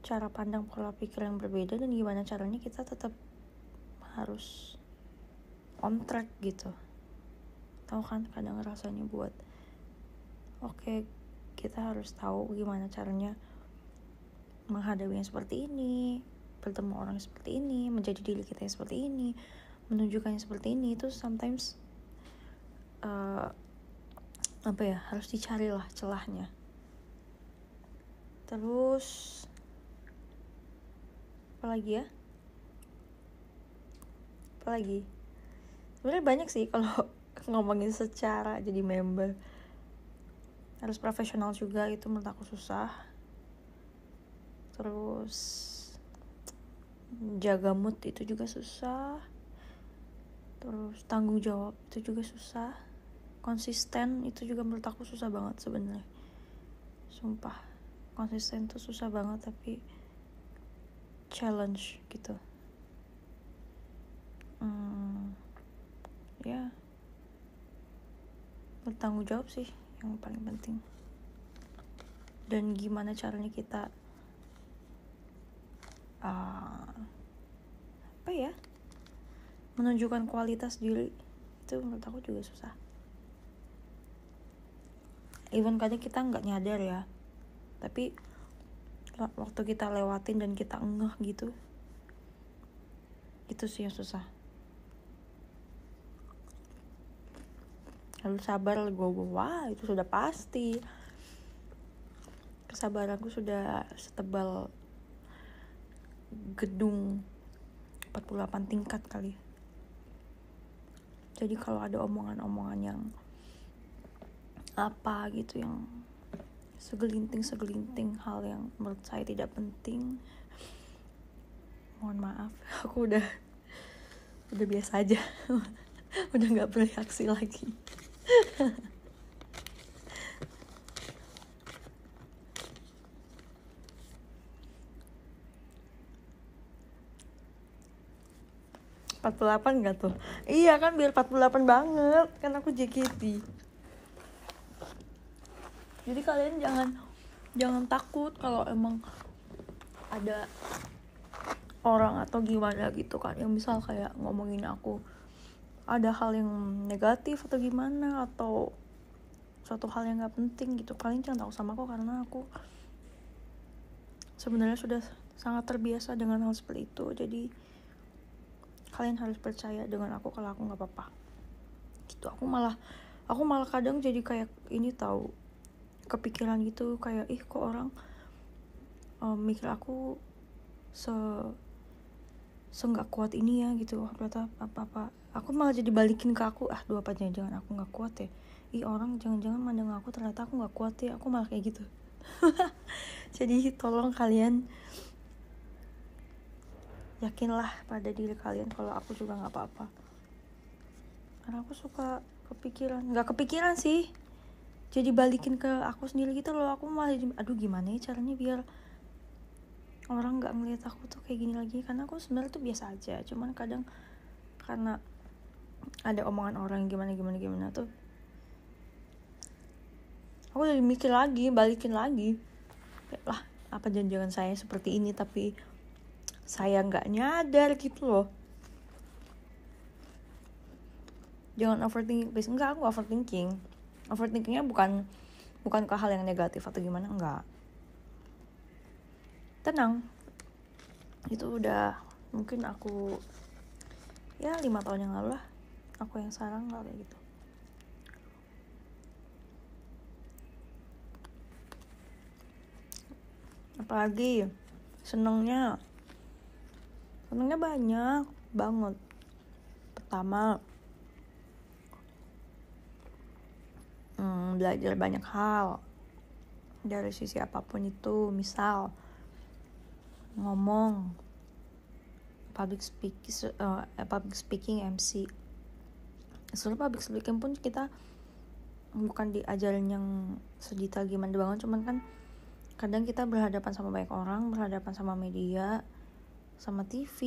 A: cara pandang, pola pikir yang berbeda, dan gimana caranya kita tetap harus on track gitu. Tahu kan kadang rasanya buat oke, kita harus tahu gimana caranya menghadapi yang seperti ini, bertemu orang seperti ini, menjadi diri kita yang seperti ini, menunjukkannya seperti ini. Itu sometimes harus dicarilah celahnya. Terus apalagi sebenarnya banyak sih kalau ngomongin secara jadi member. Harus profesional juga, itu menurut aku susah. Terus jaga mood itu juga susah. Terus tanggung jawab itu juga susah. Konsisten itu juga menurut aku susah banget sebenarnya. Sumpah, konsisten tuh susah banget, tapi challenge gitu. Ya, bertanggung jawab sih yang paling penting. Dan gimana caranya kita menunjukkan kualitas diri, itu menurut aku juga susah. Even kadang kita nggak nyadar ya, tapi waktu kita lewatin dan kita ngeh gitu, itu sih yang susah. Lalu sabar, wah itu sudah pasti. Kesabaranku sudah setebal gedung 48 tingkat kali. Jadi kalau ada omongan-omongan yang apa gitu, yang segelinting hal yang menurut saya tidak penting, mohon maaf, aku udah biasa aja. Udah gak bereaksi lagi. (48) gak tuh? Iya kan, biar 48 banget. Kan aku JKT. Jadi kalian jangan takut kalau emang ada orang atau gimana gitu kan, yang misal kayak ngomongin aku ada hal yang negatif atau gimana, atau suatu hal yang gak penting gitu. Kalian jangan takut sama aku, karena aku sebenarnya sudah sangat terbiasa dengan hal seperti itu. Jadi kalian harus percaya dengan aku kalau aku gak apa-apa gitu. Aku malah kadang jadi kayak ini tahu, kepikiran gitu, kayak kok orang mikir aku nggak kuat ini ya gitu. Ternyata apa aku malah jadi balikin ke aku, apa jangan aku nggak kuat ya, orang jangan mandang aku ternyata aku nggak kuat ya. Aku malah kayak gitu. Jadi tolong kalian yakinlah pada diri kalian kalau aku juga nggak apa-apa. Karena aku suka nggak kepikiran sih, jadi balikin ke aku sendiri gitu loh. Aku malah gimana ya caranya biar orang nggak ngelihat aku tuh kayak gini lagi. Karena aku sebenarnya tuh biasa aja, cuman kadang karena ada omongan orang gimana tuh, aku jadi mikir lagi, balikin lagi, lah apa jangan saya seperti ini tapi saya nggak nyadar gitu loh. Jangan overthinking please. Enggak, aku overthinkingnya bukan ke hal yang negatif atau gimana, enggak. Tenang, itu udah mungkin aku 5 tahun yang lalu lah, aku yang sekarang nggak kayak gitu. Apalagi senengnya banyak banget. Pertama, belajar banyak hal dari sisi apapun itu. Misal ngomong, public speaking, MC. Sebenarnya public speaking pun kita bukan diajarin yang sedetail gimana banget, cuman kan kadang kita berhadapan sama banyak orang, berhadapan sama media, sama TV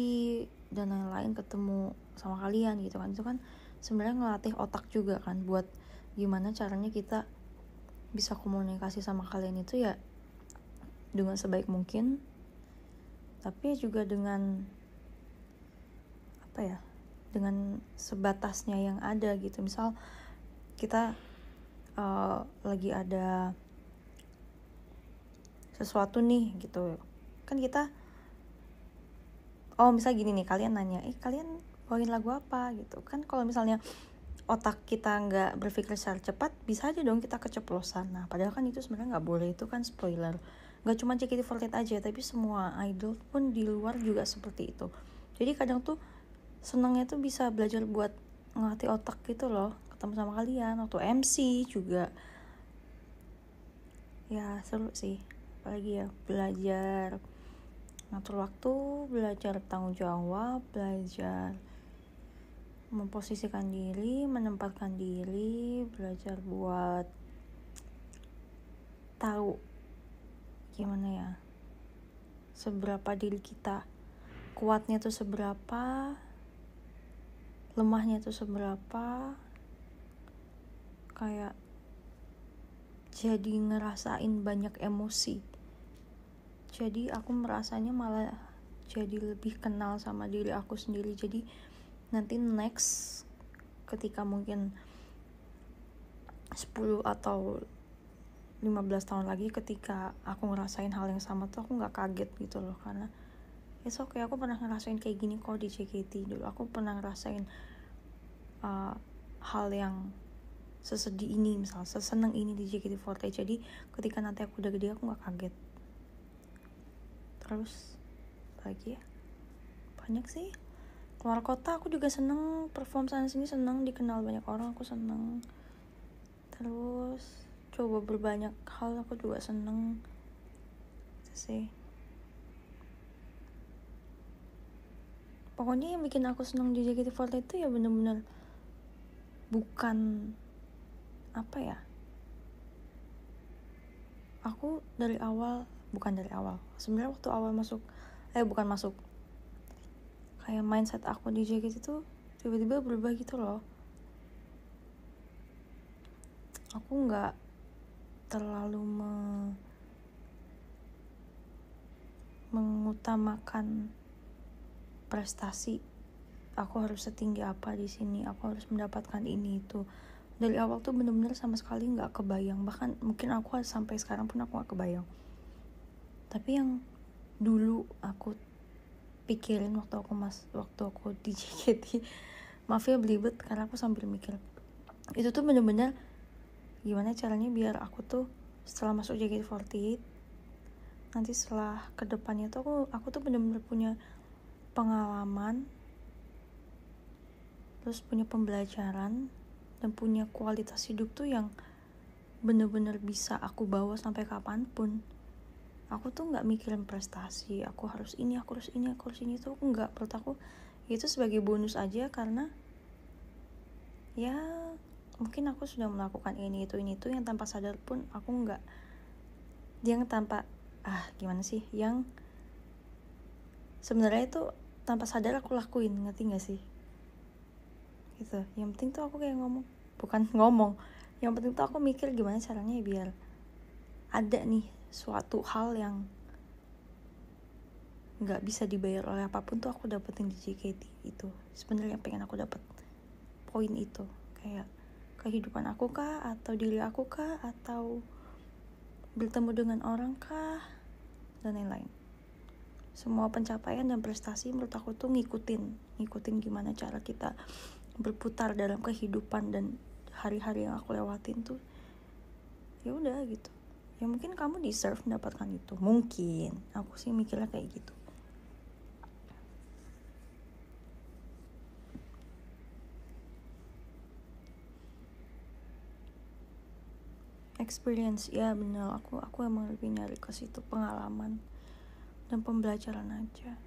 A: dan lain-lain, ketemu sama kalian gitu kan. Itu kan sebenarnya ngelatih otak juga kan, buat gimana caranya kita bisa komunikasi sama kalian itu ya dengan sebaik mungkin, tapi juga dengan dengan sebatasnya yang ada gitu. Misal kita lagi ada sesuatu nih gitu kan, kita misal gini nih, kalian nanya, kalian bawain lagu apa gitu kan. Kalau misalnya otak kita nggak berpikir secara cepat, bisa aja dong kita keceplosan. Nah padahal kan itu sebenarnya nggak boleh, itu kan spoiler. Nggak cuma JKT48 aja, tapi semua idol pun di luar juga seperti itu. Jadi kadang tuh senangnya tuh bisa belajar buat ngelatih otak gitu loh, ketemu sama kalian. Waktu MC juga ya seru sih, apalagi ya belajar ngatur waktu, belajar tanggung jawab, belajar memposisikan diri, menempatkan diri, belajar buat tahu gimana ya, seberapa diri kita kuatnya tuh seberapa, lemahnya tuh seberapa. Kayak jadi ngerasain banyak emosi. Jadi aku merasanya malah jadi lebih kenal sama diri aku sendiri. Jadi nanti next ketika mungkin 10 atau 15 tahun lagi, ketika aku ngerasain hal yang sama tuh aku gak kaget gitu loh. Karena it's okay, aku pernah ngerasain kayak gini kok di JKT dulu. Aku pernah ngerasain hal yang sesedih ini, misal seseneng ini di JKT48. Jadi ketika nanti aku udah gede, aku gak kaget. Terus lagi ya, banyak sih. Keluar kota aku juga seneng, perform sana sini seneng, dikenal banyak orang aku seneng. Terus coba berbanyak hal aku juga seneng. Itu sih. Pokoknya yang bikin aku seneng di JKT48 itu ya bener-bener bukan aku bukan dari awal. Sebenarnya waktu awal masuk kayak mindset aku di JKT itu tiba-tiba berubah gitu loh. Aku nggak terlalu mengutamakan prestasi. Aku harus setinggi apa di sini, aku harus mendapatkan ini itu. Dari awal tuh bener-bener sama sekali nggak kebayang. Bahkan mungkin aku sampai sekarang pun aku nggak kebayang. Tapi yang dulu aku pikirin waktu aku di JKT, maaf ya belibet karena aku sambil mikir, itu tuh bener-bener gimana caranya biar aku tuh setelah masuk JKT48 nanti setelah kedepannya tuh aku tuh bener-bener punya pengalaman, terus punya pembelajaran, dan punya kualitas hidup tuh yang bener-bener bisa aku bawa sampai kapanpun. Aku tuh nggak mikirin prestasi, aku harus ini tuh nggak. Menurut aku itu sebagai bonus aja, karena ya mungkin aku sudah melakukan ini itu yang tanpa sadar pun aku nggak, yang tanpa gimana sih, yang sebenarnya itu tanpa sadar aku lakuin, ngerti nggak sih gitu. Yang penting tuh aku kayak bukan ngomong, yang penting tuh aku mikir gimana caranya biar ada nih suatu hal yang nggak bisa dibayar oleh apapun tuh aku dapetin di JKT. Itu sebenarnya yang pengen aku dapet, poin itu. Kayak kehidupan aku kah, atau diri aku kah, atau bertemu dengan orang kah, dan lain-lain. Semua pencapaian dan prestasi menurut aku tuh ngikutin gimana cara kita berputar dalam kehidupan dan hari-hari yang aku lewatin tuh. Ya udah gitu, ya mungkin kamu deserve mendapatkan itu. Mungkin aku sih mikirnya kayak gitu. Experience, ya bener, aku emang lebih nyari ke situ, pengalaman dan pembelajaran aja.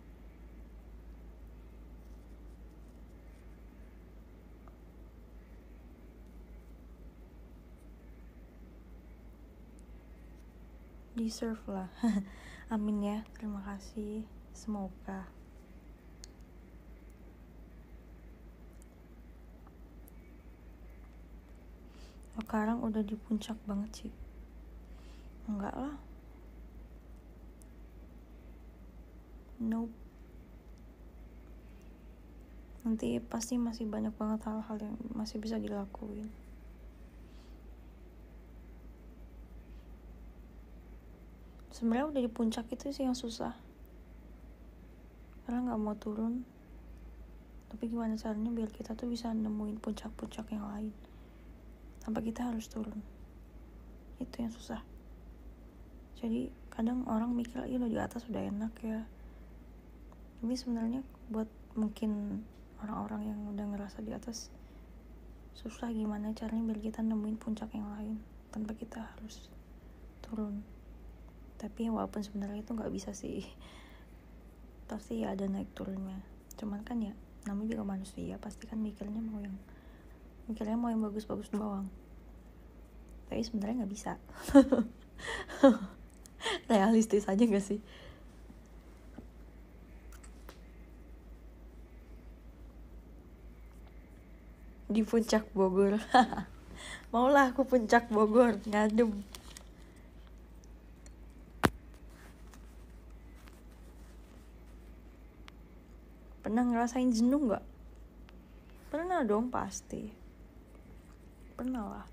A: Deserve lah. Amin ya, terima kasih, semoga. Sekarang udah di puncak banget sih. Enggak lah, nope. Nanti pasti masih banyak banget hal-hal yang masih bisa dilakuin. Sebenarnya udah di puncak itu sih yang susah, karena nggak mau turun. Tapi gimana caranya biar kita tuh bisa nemuin puncak-puncak yang lain tanpa kita harus turun, itu yang susah. Jadi kadang orang mikir lo di atas udah enak ya, tapi sebenarnya buat mungkin orang-orang yang udah ngerasa di atas, susah gimana caranya biar kita nemuin puncak yang lain tanpa kita harus turun. Tapi walaupun sebenarnya itu nggak bisa sih, pasti ya ada naik turunnya. Cuman kan ya namanya juga manusia, pasti kan mikirnya mau yang bagus-bagus doang. Tapi sebenarnya nggak bisa. Realistis aja nggak sih? Di puncak Bogor. Maulah aku puncak Bogor, ngadem. Pernah ngerasain jenuh nggak? Pernah dong pasti. Pernah lah.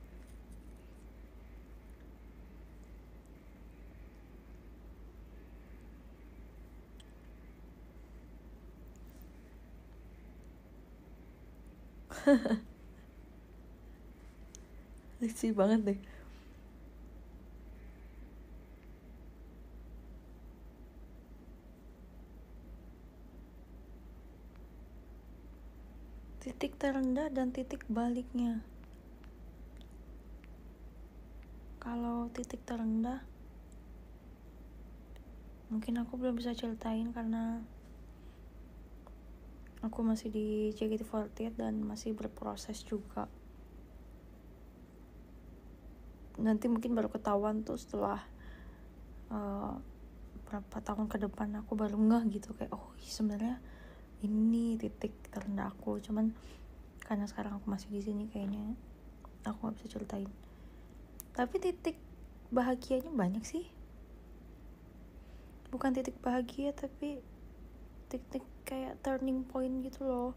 A: Lucu banget deh. Titik terendah dan titik baliknya. Kalau titik terendah, mungkin aku belum bisa ceritain karena aku masih di JKT48 dan masih berproses juga. Nanti mungkin baru ketahuan tuh setelah berapa tahun ke depan aku baru ngeh gitu, kayak oh sebenarnya ini titik terendah aku. Cuman karena sekarang aku masih di sini, kayaknya aku nggak bisa ceritain. Tapi titik bahagianya banyak sih. Bukan titik bahagia, tapi titik kayak turning point gitu loh.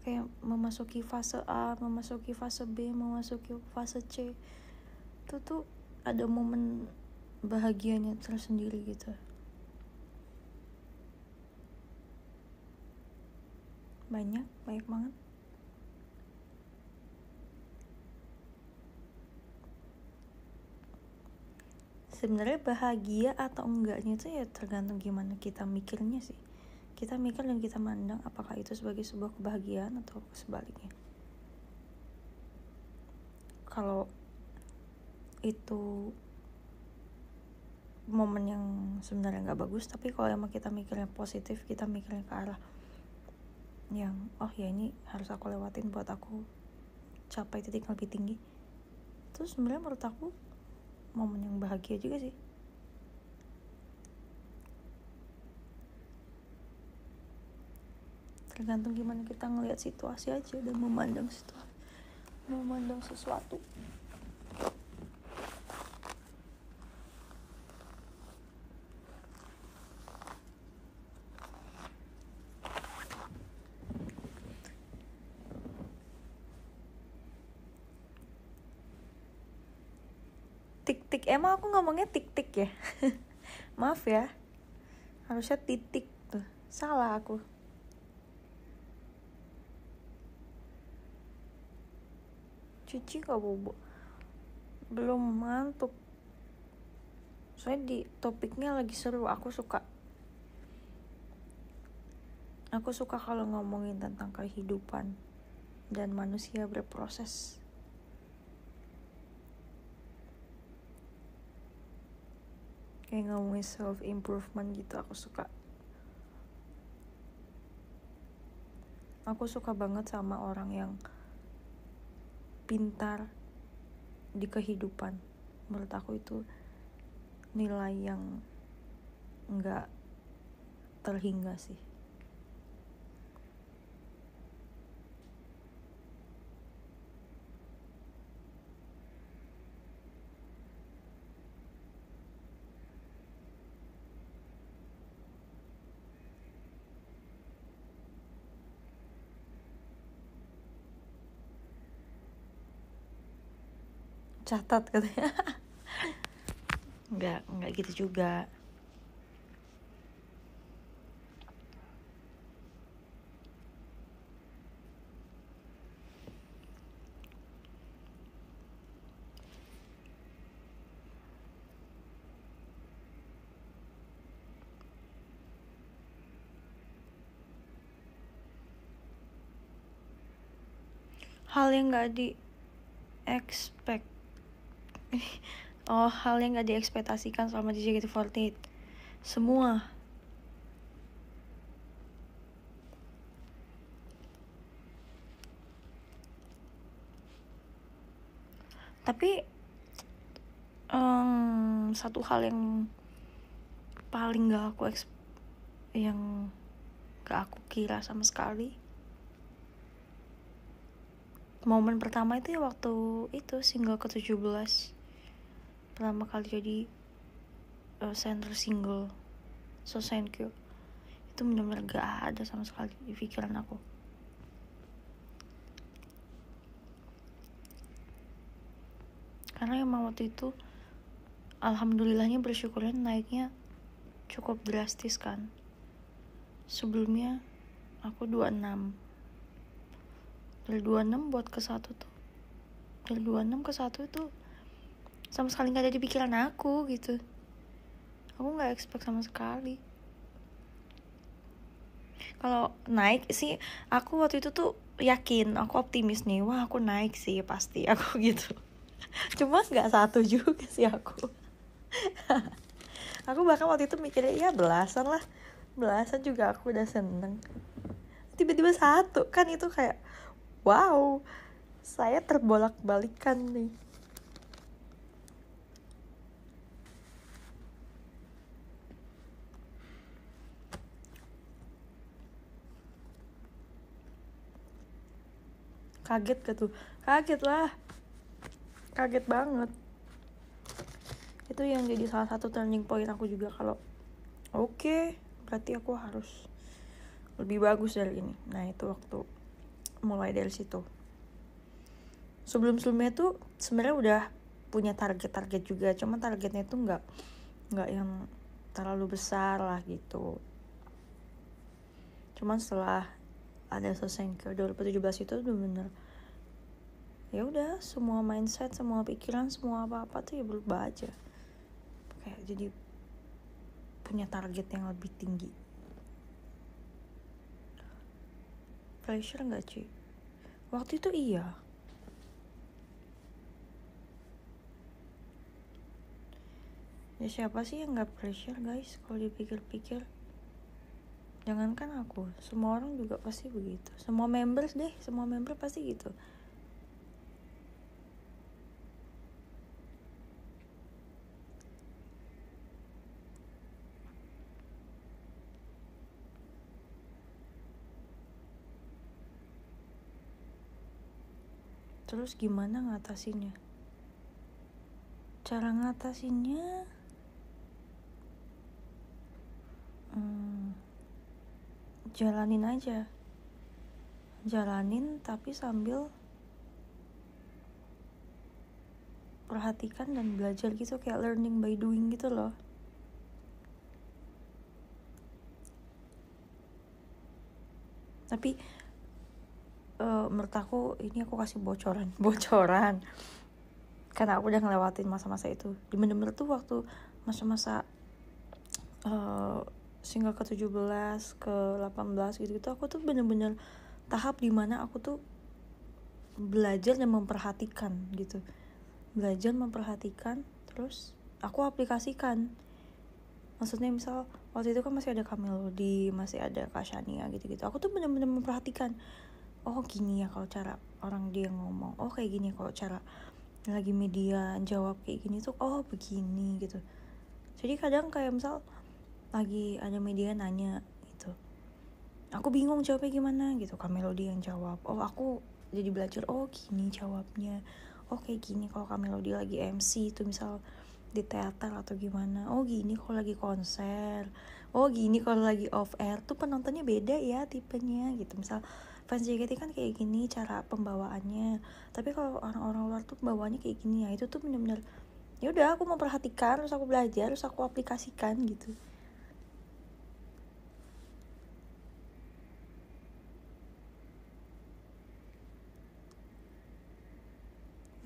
A: Kayak memasuki fase A, memasuki fase B, memasuki fase C. Itu tuh ada momen bahagianya tersendiri gitu. Banyak banget. Sebenarnya bahagia atau enggaknya itu ya tergantung gimana kita mikirnya sih. Kita mikir dan kita mandang apakah itu sebagai sebuah kebahagiaan atau sebaliknya. Kalau itu momen yang sebenarnya nggak bagus, tapi kalau emang kita mikirnya positif, kita mikirnya ke arah yang oh ya ini harus aku lewatin buat aku capai titik lebih tinggi, terus sebenarnya menurut aku momen yang bahagia juga sih. Tergantung gimana kita ngelihat situasi aja dan memandang sesuatu. Tik-tik, emang aku ngomongnya tik-tik ya? Maaf ya, harusnya titik tuh, salah aku. Cici gak bobo. Belum ngantuk. Soalnya di topiknya lagi seru. Aku suka kalau ngomongin tentang kehidupan dan manusia berproses. Kayak ngomongin self improvement gitu, aku suka. Aku suka banget sama orang yang pintar di kehidupan. Menurut aku itu nilai yang nggak terhingga sih. Catat katanya. Nggak gitu juga. Hal yang nggak hal yang nggak diekspektasikan selama di JKT48. Semua. Tapi satu hal yang paling yang gak aku kira sama sekali, momen pertama itu ya waktu itu single ke-17, pertama kali jadi center single So Thank You. Itu benar-benar gak ada sama sekali di pikiran aku. Karena emang waktu itu alhamdulillahnya, bersyukurnya naiknya cukup drastis kan. Sebelumnya aku 26. Dari 26 buat ke 1 tuh. Dari 26 ke 1 itu sama sekali gak ada di pikiran aku gitu. Aku gak expect sama sekali. Kalau naik sih, aku waktu itu tuh yakin, aku optimis nih, wah aku naik sih pasti, aku gitu. Cuma gak 1 juga sih aku. Aku bahkan waktu itu mikirnya ya belasan juga aku udah seneng. Tiba-tiba 1 kan, itu kayak wow, saya terbolak-balikan nih. Kaget gak tuh? Kaget lah. Kaget banget. Itu yang jadi salah satu turning point aku juga, kalau oke, berarti aku harus lebih bagus dari ini. Nah itu waktu mulai dari situ. Sebelum-sebelumnya tuh sebenarnya udah punya target juga, cuma targetnya tuh nggak yang terlalu besar lah gitu. Cuman setelah ada Sosengke 2017 itu udah bener, ya udah, semua mindset, semua pikiran, semua apa-apa tuh ya berubah aja. Kayak jadi punya target yang lebih tinggi. Pressure nggak cuy? Waktu itu iya. Ya siapa sih yang nggak pressure guys kalau dipikir-pikir? Jangankan aku, semua orang juga pasti begitu. Semua member pasti gitu. Terus gimana ngatasinnya? Cara ngatasinnya jalanin aja. Jalanin tapi sambil perhatikan dan belajar gitu, kayak learning by doing gitu loh. Tapi menurut aku, ini aku kasih bocoran. karena aku udah ngelewatin masa-masa itu. Bener-bener tuh waktu masa-masa single ke 17 ke 18 gitu aku tuh bener-bener tahap dimana aku tuh belajar dan memperhatikan gitu, belajar memperhatikan, terus aku aplikasikan. Maksudnya misal waktu itu kan masih ada Kamelody, masih ada Kak Shania gitu-gitu, aku tuh bener-bener memperhatikan, oh gini ya kalau cara orang dia ngomong, oh kayak gini kalau cara lagi media jawab kayak gini tuh, oh begini gitu. Jadi kadang kayak misal lagi ada media nanya gitu, aku bingung jawabnya gimana gitu, Kak Melody yang jawab, oh aku jadi belajar, oh gini jawabnya, oh kayak gini kalau Kak Melody lagi MC itu misal di teater atau gimana, oh gini kalau lagi konser, oh gini kalau lagi off air tuh penontonnya beda ya tipenya gitu. Misal fans JKT kan kayak gini cara pembawaannya, tapi kalau orang-orang luar tuh pembawaannya kayak gini ya. Itu tuh bener-bener ya udah aku memperhatikan, terus aku belajar, terus aku aplikasikan gitu.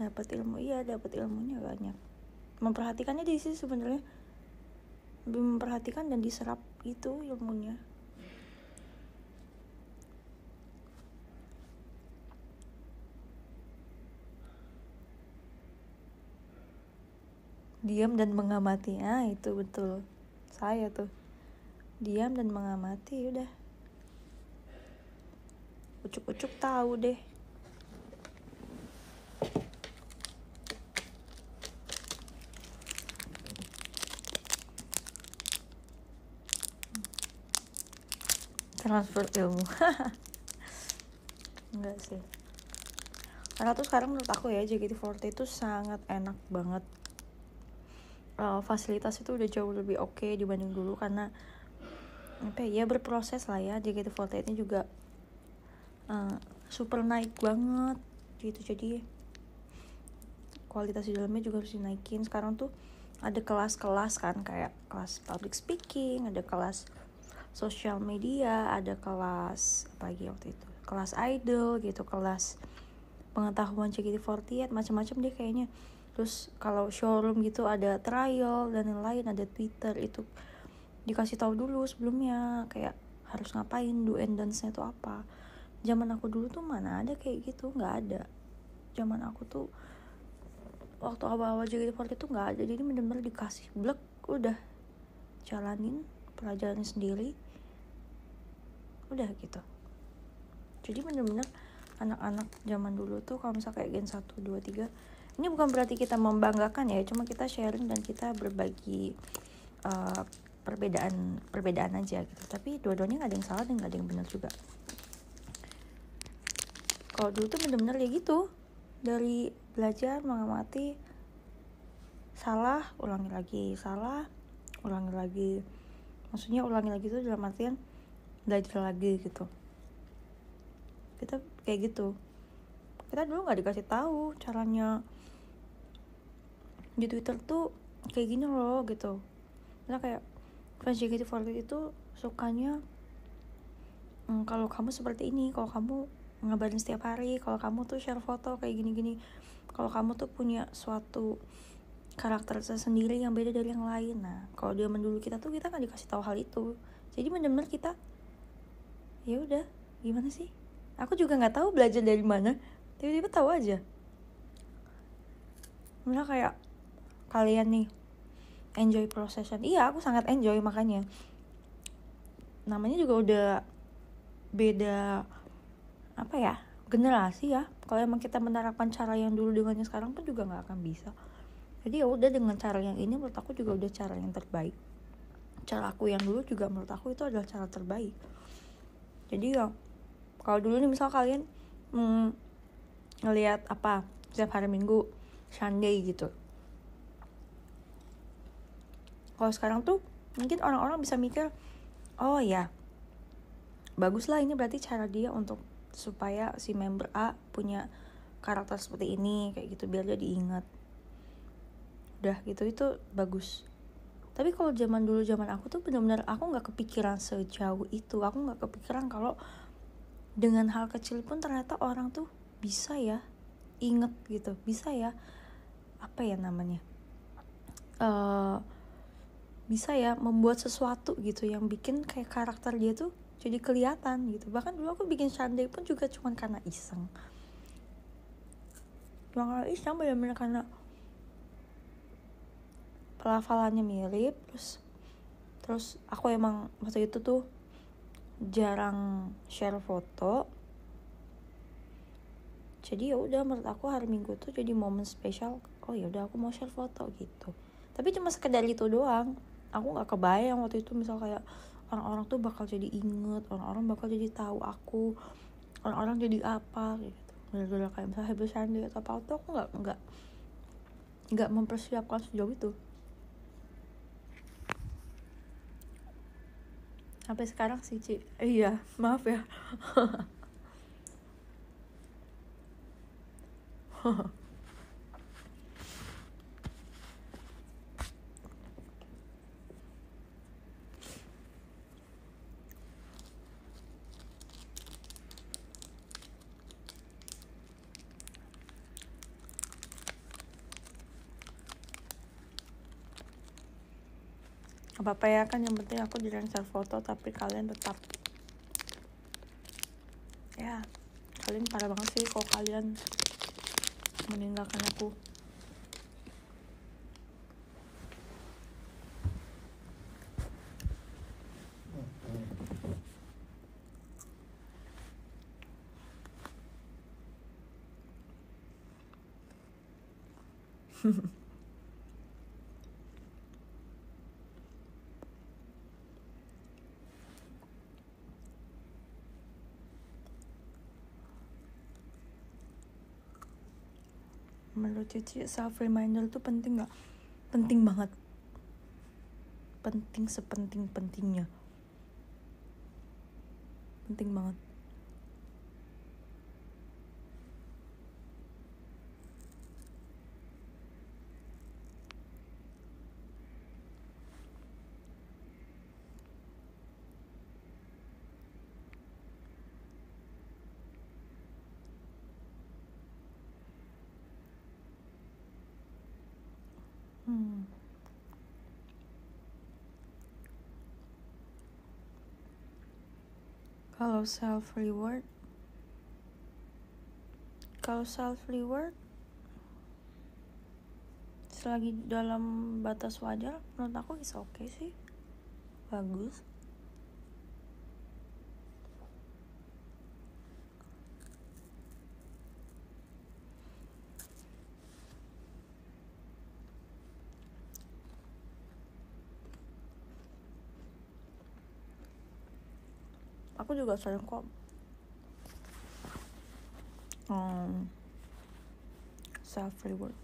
A: Dapat ilmu, iya dapat ilmunya banyak. Memperhatikannya di sini sebenarnya lebih memperhatikan dan diserap itu ilmunya. Diam dan mengamati, itu betul saya tuh, diam dan mengamati, udah ucuk-ucuk tahu deh. Transfer ilmu. Enggak sih, karena tuh sekarang menurut aku ya JKT48 itu sangat enak banget. Fasilitas itu udah jauh lebih oke dibanding dulu, karena apa ya, berproses lah ya. JKT48 ini juga super naik banget gitu, jadi kualitas di dalamnya juga harus dinaikin. Sekarang tuh ada kelas-kelas kan, kayak kelas public speaking, ada kelas social media, ada kelas apa lagi waktu itu, kelas idol gitu, kelas pengetahuan JKT48, macam-macam deh kayaknya. Terus kalau showroom gitu ada trial dan lain-lain, ada Twitter, itu dikasih tahu dulu sebelumnya kayak harus ngapain, do and dance-nya tuh apa. Zaman aku dulu tuh mana ada kayak gitu, nggak ada. Zaman aku tuh waktu awal-awal JKT48 tuh nggak ada, jadi bener-bener dikasih blek, udah jalanin pelajaran sendiri, udah gitu. Jadi bener-bener anak-anak zaman dulu tuh kalau misalnya kayak Gen 1, 2, 3, ini bukan berarti kita membanggakan ya, cuma kita sharing dan kita berbagi perbedaan aja gitu. Tapi dua-duanya nggak ada yang salah dan nggak ada yang benar juga. Kalau dulu tuh bener-bener kayak gitu, dari belajar mengamati, salah ulangi lagi, salah ulangi lagi. Maksudnya ulangi lagi itu dalam artian belajar lagi gitu. Kita kayak gitu, kita dulu nggak dikasih tahu caranya di Twitter tuh kayak gini loh gitu. Nah kayak fans JKT48 itu sukanya kalau kamu seperti ini, kalau kamu ngabarin setiap hari, kalau kamu tuh share foto kayak gini-gini, kalau kamu tuh punya suatu karakter tersendiri yang beda dari yang lain. Nah kalau dia dulu kita tuh kita nggak dikasih tahu hal itu, jadi benar-benar kita ya udah gimana sih, aku juga nggak tahu belajar dari mana, tiba-tiba tahu aja. Misalnya kayak kalian nih enjoy prosession, iya aku sangat enjoy, makanya namanya juga udah beda apa ya, generasi ya. Kalau emang kita menerapkan cara yang dulu dengan yang sekarang pun juga nggak akan bisa. Jadi ya udah, dengan cara yang ini menurut aku juga udah cara yang terbaik. Cara aku yang dulu juga menurut aku itu adalah cara terbaik. Jadi ya kalau dulu nih misal kalian ngelihat apa setiap hari Minggu Sunday gitu, kalau sekarang tuh mungkin orang-orang bisa mikir, oh ya bagus lah, ini berarti cara dia untuk supaya si member A punya karakter seperti ini kayak gitu, biar dia diingat, udah gitu, itu bagus. Tapi kalau zaman dulu, zaman aku tuh benar-benar aku nggak kepikiran sejauh itu. Aku nggak kepikiran kalau dengan hal kecil pun ternyata orang tuh bisa ya inget gitu, bisa ya apa ya namanya, bisa ya membuat sesuatu gitu yang bikin kayak karakter dia tuh jadi kelihatan gitu. Bahkan dulu aku bikin Sunday pun juga cuma karena iseng, benar-benar karena pelafalannya mirip. Terus aku emang waktu itu tuh jarang share foto, jadi ya udah, menurut aku hari Minggu tuh jadi momen spesial. Oh ya udah, aku mau share foto gitu, tapi cuma sekedar itu doang. Aku nggak kebayang waktu itu misal kayak orang-orang tuh bakal jadi inget, orang-orang bakal jadi tahu aku, orang-orang jadi apa gitu. Gara-gara kayak misalnya Happy Sunday atau apa tuh, aku nggak mempersiapkan sejauh itu. Sampai sekarang sih, Ci. Iya, maaf ya. Apa-apa ya, kan yang penting aku jarang share foto, tapi kalian tetap, ya, kalian parah banget sih kalau kalian meninggalkan aku. Menurut Cici, self reminder tuh penting nggak? Penting banget, penting sepenting-pentingnya, penting banget. Kalau self reward selagi dalam batas wajar, menurut aku is okay sih, bagus. Aku juga sering kok self reward.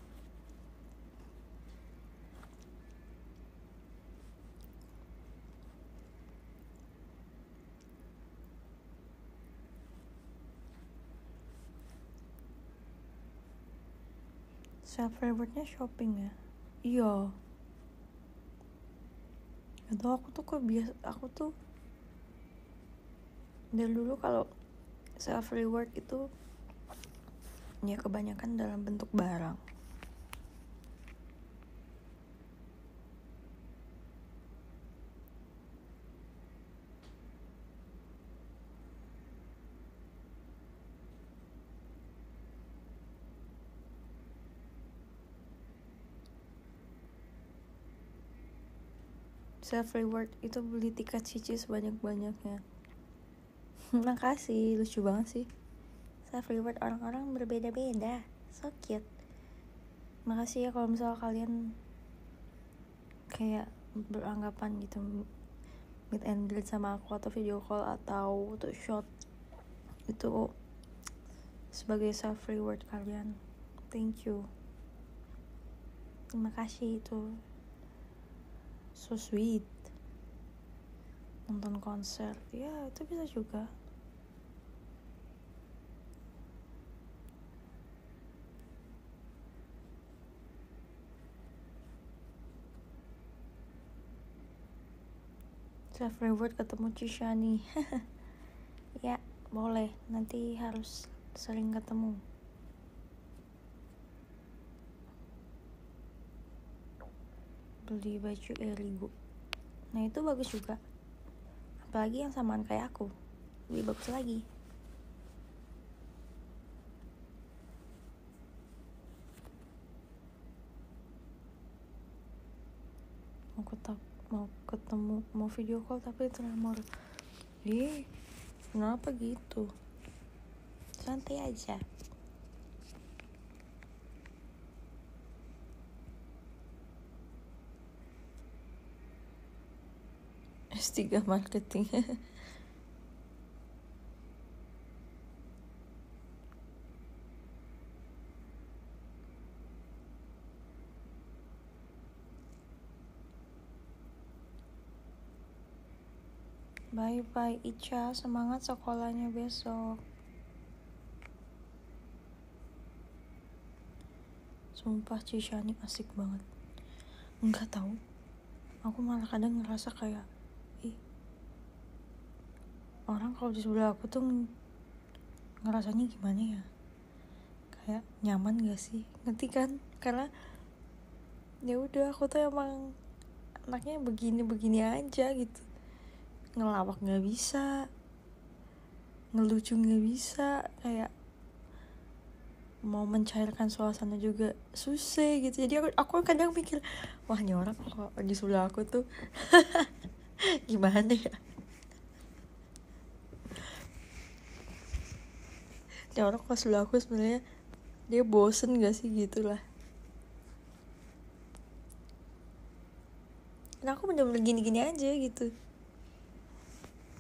A: Self rewardnya shopping ya? Iya. Atau aku tuh dari dulu kalau self reward itu ya kebanyakan dalam bentuk barang. Self reward itu beli tiket Cici sebanyak-banyaknya. Makasih, lucu banget sih. Self reward orang-orang berbeda-beda, so cute. Makasih ya kalau misalnya kalian kayak beranggapan gitu meet and greet sama aku atau video call atau untuk shot itu sebagai self reward kalian. Thank you, terima kasih, itu so sweet. Nonton konser ya itu bisa juga. Self reward ketemu Cishani. Ya boleh, nanti harus sering ketemu. beli baju Erigo. Nah itu bagus juga, apalagi yang samaan kayak aku, lebih bagus lagi. Mau ketemu, mau video call tapi tremor. Kenapa gitu? Santai aja. S3 marketing. Bye Ica, semangat sekolahnya besok. Sumpah Cishani asik banget. Enggak tahu, aku malah kadang ngerasa kayak orang kalau di sebelah aku tuh ngerasanya gimana ya, kayak nyaman gak sih, ngerti kan? Karena ya udah, aku tuh emang anaknya begini aja gitu. Ngelawak nggak bisa, ngelucu nggak bisa, kayak mau mencairkan suasana juga susah gitu. Jadi aku kadang mikir, wah ini orang kalau di sebelah aku tuh gimana ya? Ini orang kalau sebelah aku sebenarnya dia bosen gak sih gitu lah. Nah aku bener-bener gini-gini aja gitu.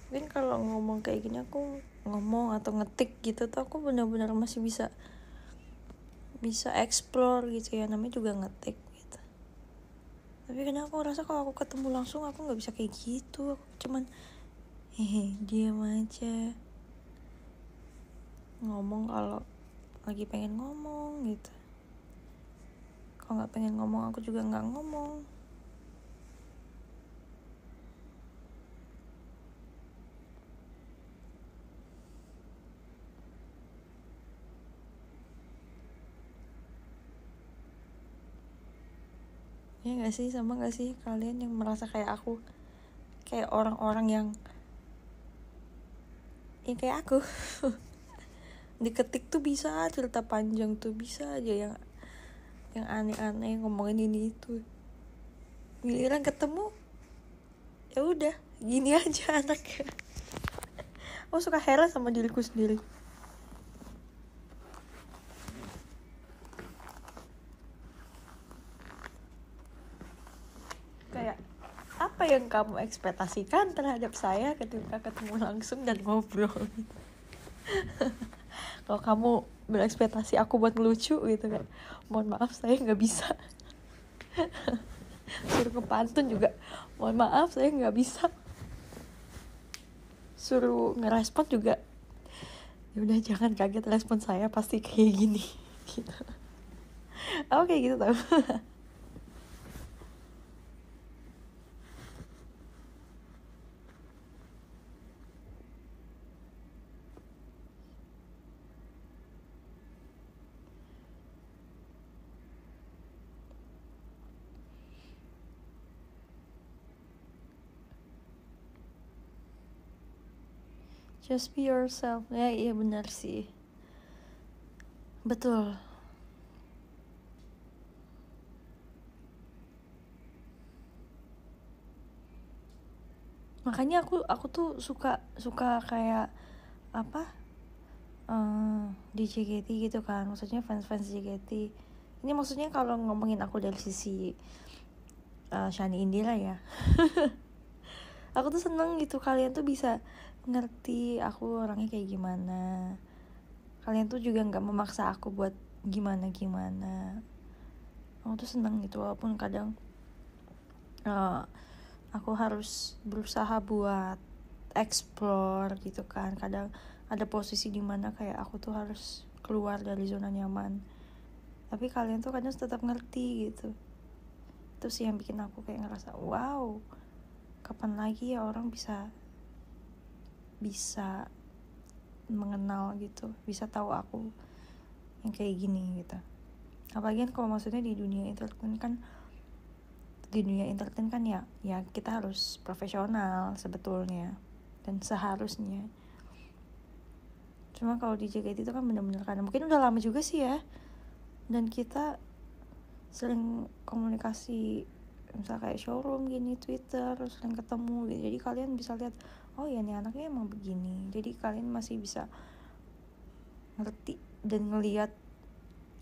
A: Mungkin kalau ngomong kayak gini, aku ngomong atau ngetik gitu tuh aku bener-bener masih bisa explore gitu ya, namanya juga ngetik gitu. Tapi kadang aku rasa kalau aku ketemu langsung aku nggak bisa kayak gitu. Aku cuman diam aja, ngomong kalau lagi pengen ngomong gitu. Kalau nggak pengen ngomong aku juga nggak ngomong. Ya nggak sih, sama nggak sih kalian yang merasa kayak aku, kayak orang-orang yang kayak aku diketik tuh bisa cerita panjang tuh, bisa aja yang aneh-aneh, ngomongin ini itu, giliran ketemu ya udah gini aja anaknya. Aku suka heran sama diriku sendiri. Kayak apa yang kamu ekspektasikan terhadap saya ketika ketemu langsung dan ngobrol gitu. Kalau kamu berekspektasi aku buat ngelucu gitu kan, mohon maaf saya nggak bisa. Suruh ngepantun juga mohon maaf saya nggak bisa. Suruh ngerespon juga ya udah jangan kaget, respon saya pasti kayak gini gitu. Aku kayak gitu tau. Just be yourself. Ya iya benar sih, betul. Makanya aku tuh suka kayak apa, di JKT gitu kan, maksudnya fans JKT ini, maksudnya kalau ngomongin aku dari sisi Shani Indira ya. Aku tuh seneng gitu kalian tuh bisa ngerti aku orangnya kayak gimana. Kalian tuh juga nggak memaksa aku buat gimana. Aku tuh seneng gitu, walaupun kadang aku harus berusaha buat explore gitu kan. Kadang ada posisi dimana kayak aku tuh harus keluar dari zona nyaman, tapi kalian tuh kadang tetap ngerti gitu. Itu sih yang bikin aku kayak ngerasa wow, kapan lagi ya orang bisa mengenal gitu, bisa tahu aku yang kayak gini gitu. Apalagi kan kalau maksudnya di dunia entertain kan di dunia entertain kan ya kita harus profesional sebetulnya dan seharusnya. Cuma kalau di JKT itu kan benar-benar, karena mungkin udah lama juga sih ya, dan kita sering komunikasi misal kayak showroom gini, Twitter, sering ketemu gitu. Jadi kalian bisa lihat, oh ya nih anaknya emang begini. Jadi kalian masih bisa ngerti dan ngelihat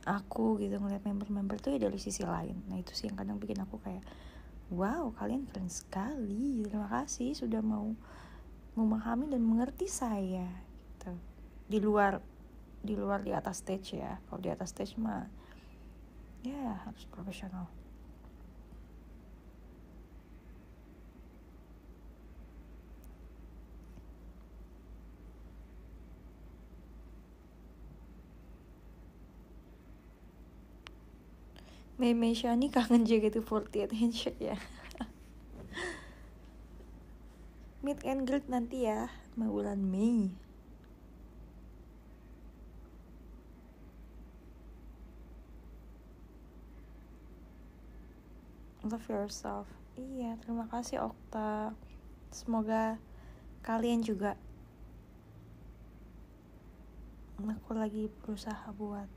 A: aku gitu, ngelihat member-member tuh ya dari sisi lain. Nah itu sih yang kadang bikin aku kayak, wow kalian keren sekali, terima kasih sudah mau memahami dan mengerti saya gitu. Di luar di atas stage ya. Kalau di atas stage mah ya harus profesional. Meme Shani kangen JKT48 handshake ya. Meet and greet nanti ya, bulan Mei. Love yourself. Iya, terima kasih Okta. Semoga kalian juga. Aku lagi berusaha buat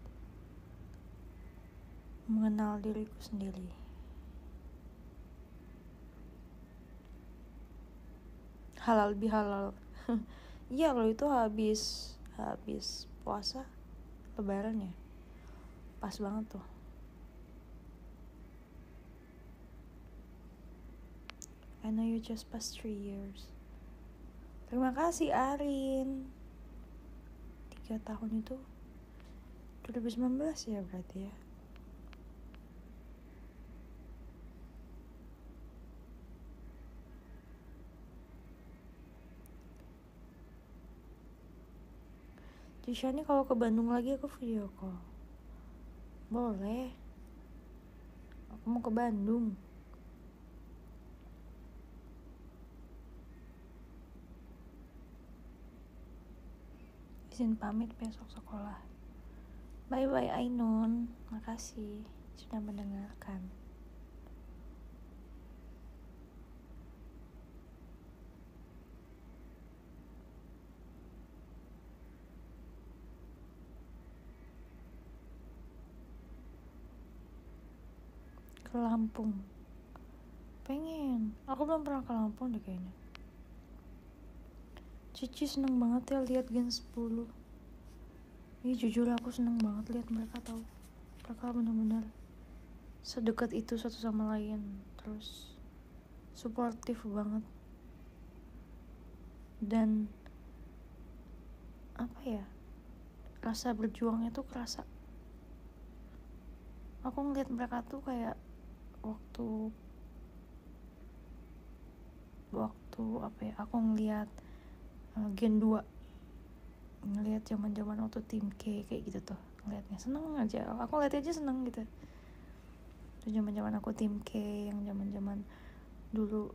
A: mengenal diriku sendiri. Halal bihalal. Iya loh, itu habis puasa lebaran ya. Pas banget tuh. I know you just passed 3 years. Terima kasih Arin. 3 tahun itu 2019 ya berarti ya. Cisha nih kalau ke Bandung lagi aku video call. Boleh. Aku mau ke Bandung. Izin pamit besok sekolah. Bye bye Ainun. Makasih sudah mendengarkan. Ke Lampung. Pengen. Aku belum pernah ke Lampung deh kayaknya. Cici seneng banget ya lihat Gen 10. Ih jujur aku seneng banget lihat mereka tahu. Mereka benar-benar sedekat itu satu sama lain. Terus suportif banget. Dan apa ya, rasa berjuangnya tuh kerasa. Aku ngeliat mereka tuh kayak waktu apa ya, aku ngeliat Gen 2, ngeliat zaman-zaman waktu tim K kayak gitu tuh, ngeliatnya seneng aja, aku ngeliat aja seneng gitu. Itu zaman-zaman aku tim K, yang zaman-zaman dulu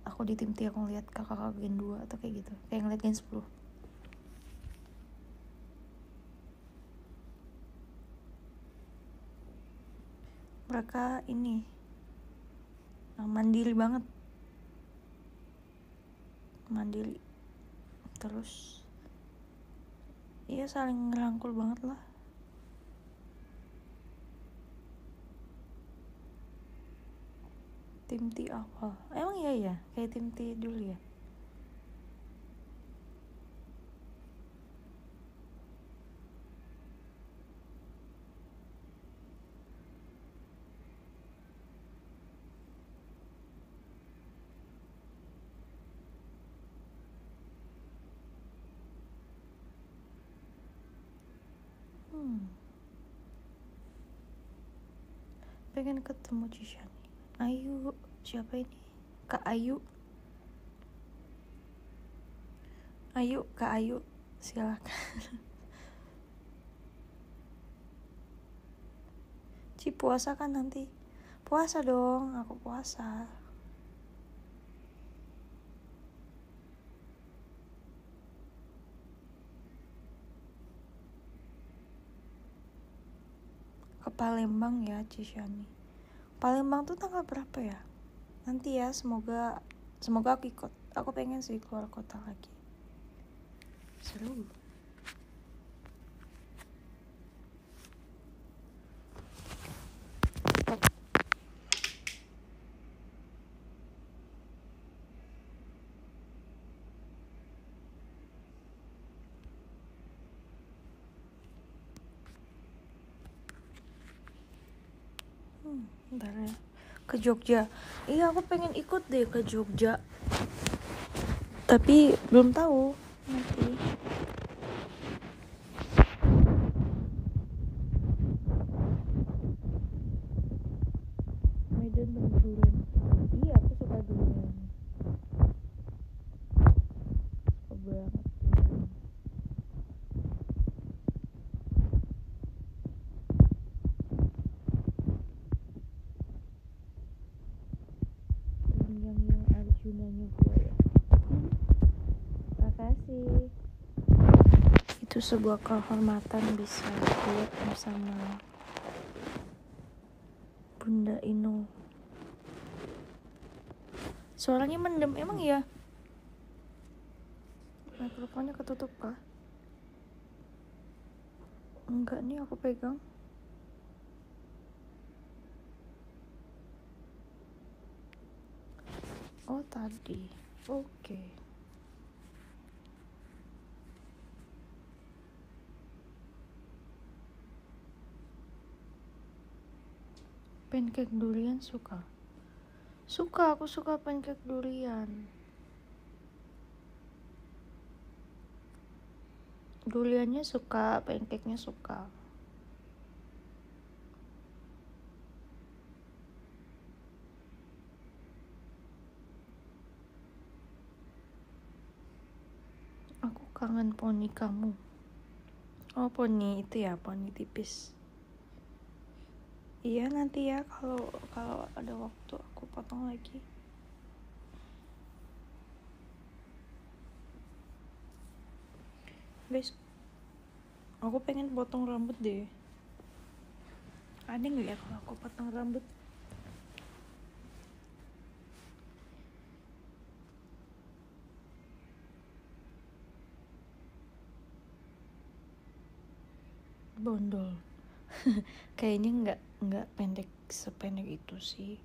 A: aku di tim T, aku ngeliat kakak-kakak Gen 2 atau kayak gitu, kayak ngeliat Gen 10. Mereka ini mandiri banget, mandiri, terus iya saling ngerangkul banget lah. Tim T awal emang iya ya kayak tim T dulu ya. Pengen ketemu Cisha nih. Ayu, siapa ini? Kak Ayu. Kak Ayu, silakan. Ci puasa kan nanti? Puasa dong, aku puasa. Ke Palembang ya Cisha nih. Palembang tuh tanggal berapa ya? Nanti ya, semoga aku ikut. Aku pengen sih keluar kota lagi. Seru. Bentar ya. Ke Jogja. Iya, aku pengen ikut deh ke Jogja. Tapi belum tahu nanti. Medan dan durian. Iya, aku suka durian. Suka banget durian. Yang Arjunanya gue ya. Makasih. Itu sebuah kehormatan bisa duet bersama Bunda Inul. Suaranya mendem emang ya? Mikrofonnya ketutup kah? Enggak nih, aku pegang. Oh tadi. Oke. Pancake durian suka. Aku suka pancake durian. Duriannya suka, pancake-nya suka. Aku kangen poni kamu. Oh, poni itu ya, poni tipis. Iya, nanti ya kalau ada waktu aku potong lagi. Guys, aku pengen potong rambut deh. Ada nggak ya kalau aku potong rambut? Bondol. Kayaknya nggak pendek sependek itu sih.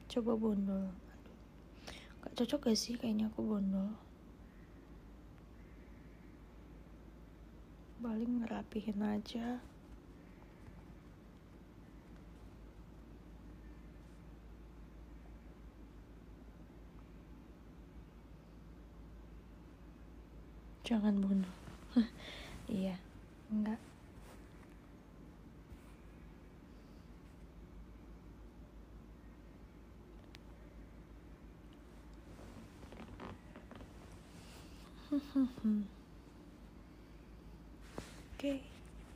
A: Coba bondol. Gak cocok gak sih kayaknya aku bondol. Paling ngerapihin aja. Jangan bondol. Iya, enggak. Oke,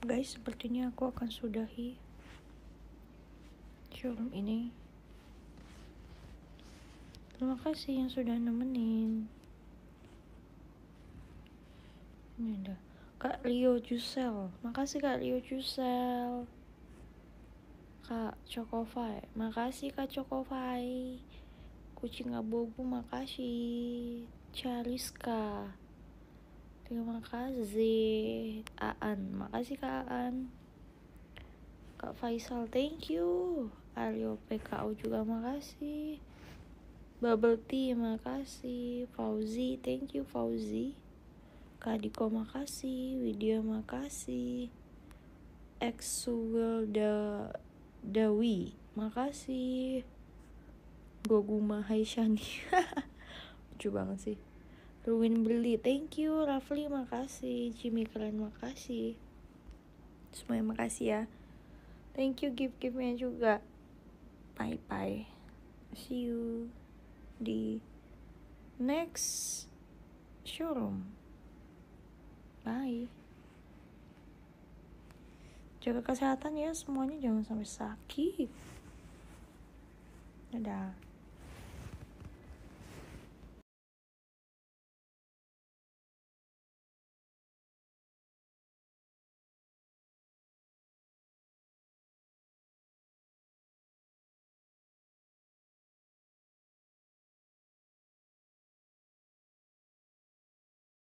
A: guys, sepertinya aku akan sudahi showroom ini. Terima kasih yang sudah nemenin. Ini ada Kak Leo Jusel. Makasih Kak Leo Jusel. Kak Cokofai. Makasih Kak Cokofai. Kucing abu-abu, makasih. Chariska. Terima kasih. Aan, makasih Kak Aan. Kak Faisal, thank you. Aryo PKO juga makasih. Bubble Tea, makasih. Fauzi, thank you Fauzi. Kak Diko, makasih. Widya, makasih. Exuel Dawi, makasih. Goguma Haisyani. Lucu banget sih. Ruin Beli, thank you. Rafli, makasih. Jimmy keren, makasih. Semuanya makasih ya. Thank you gift-giftnya juga. Bye-bye. See you di next showroom. Bye. Jaga kesehatan ya semuanya, jangan sampai sakit. Dadah.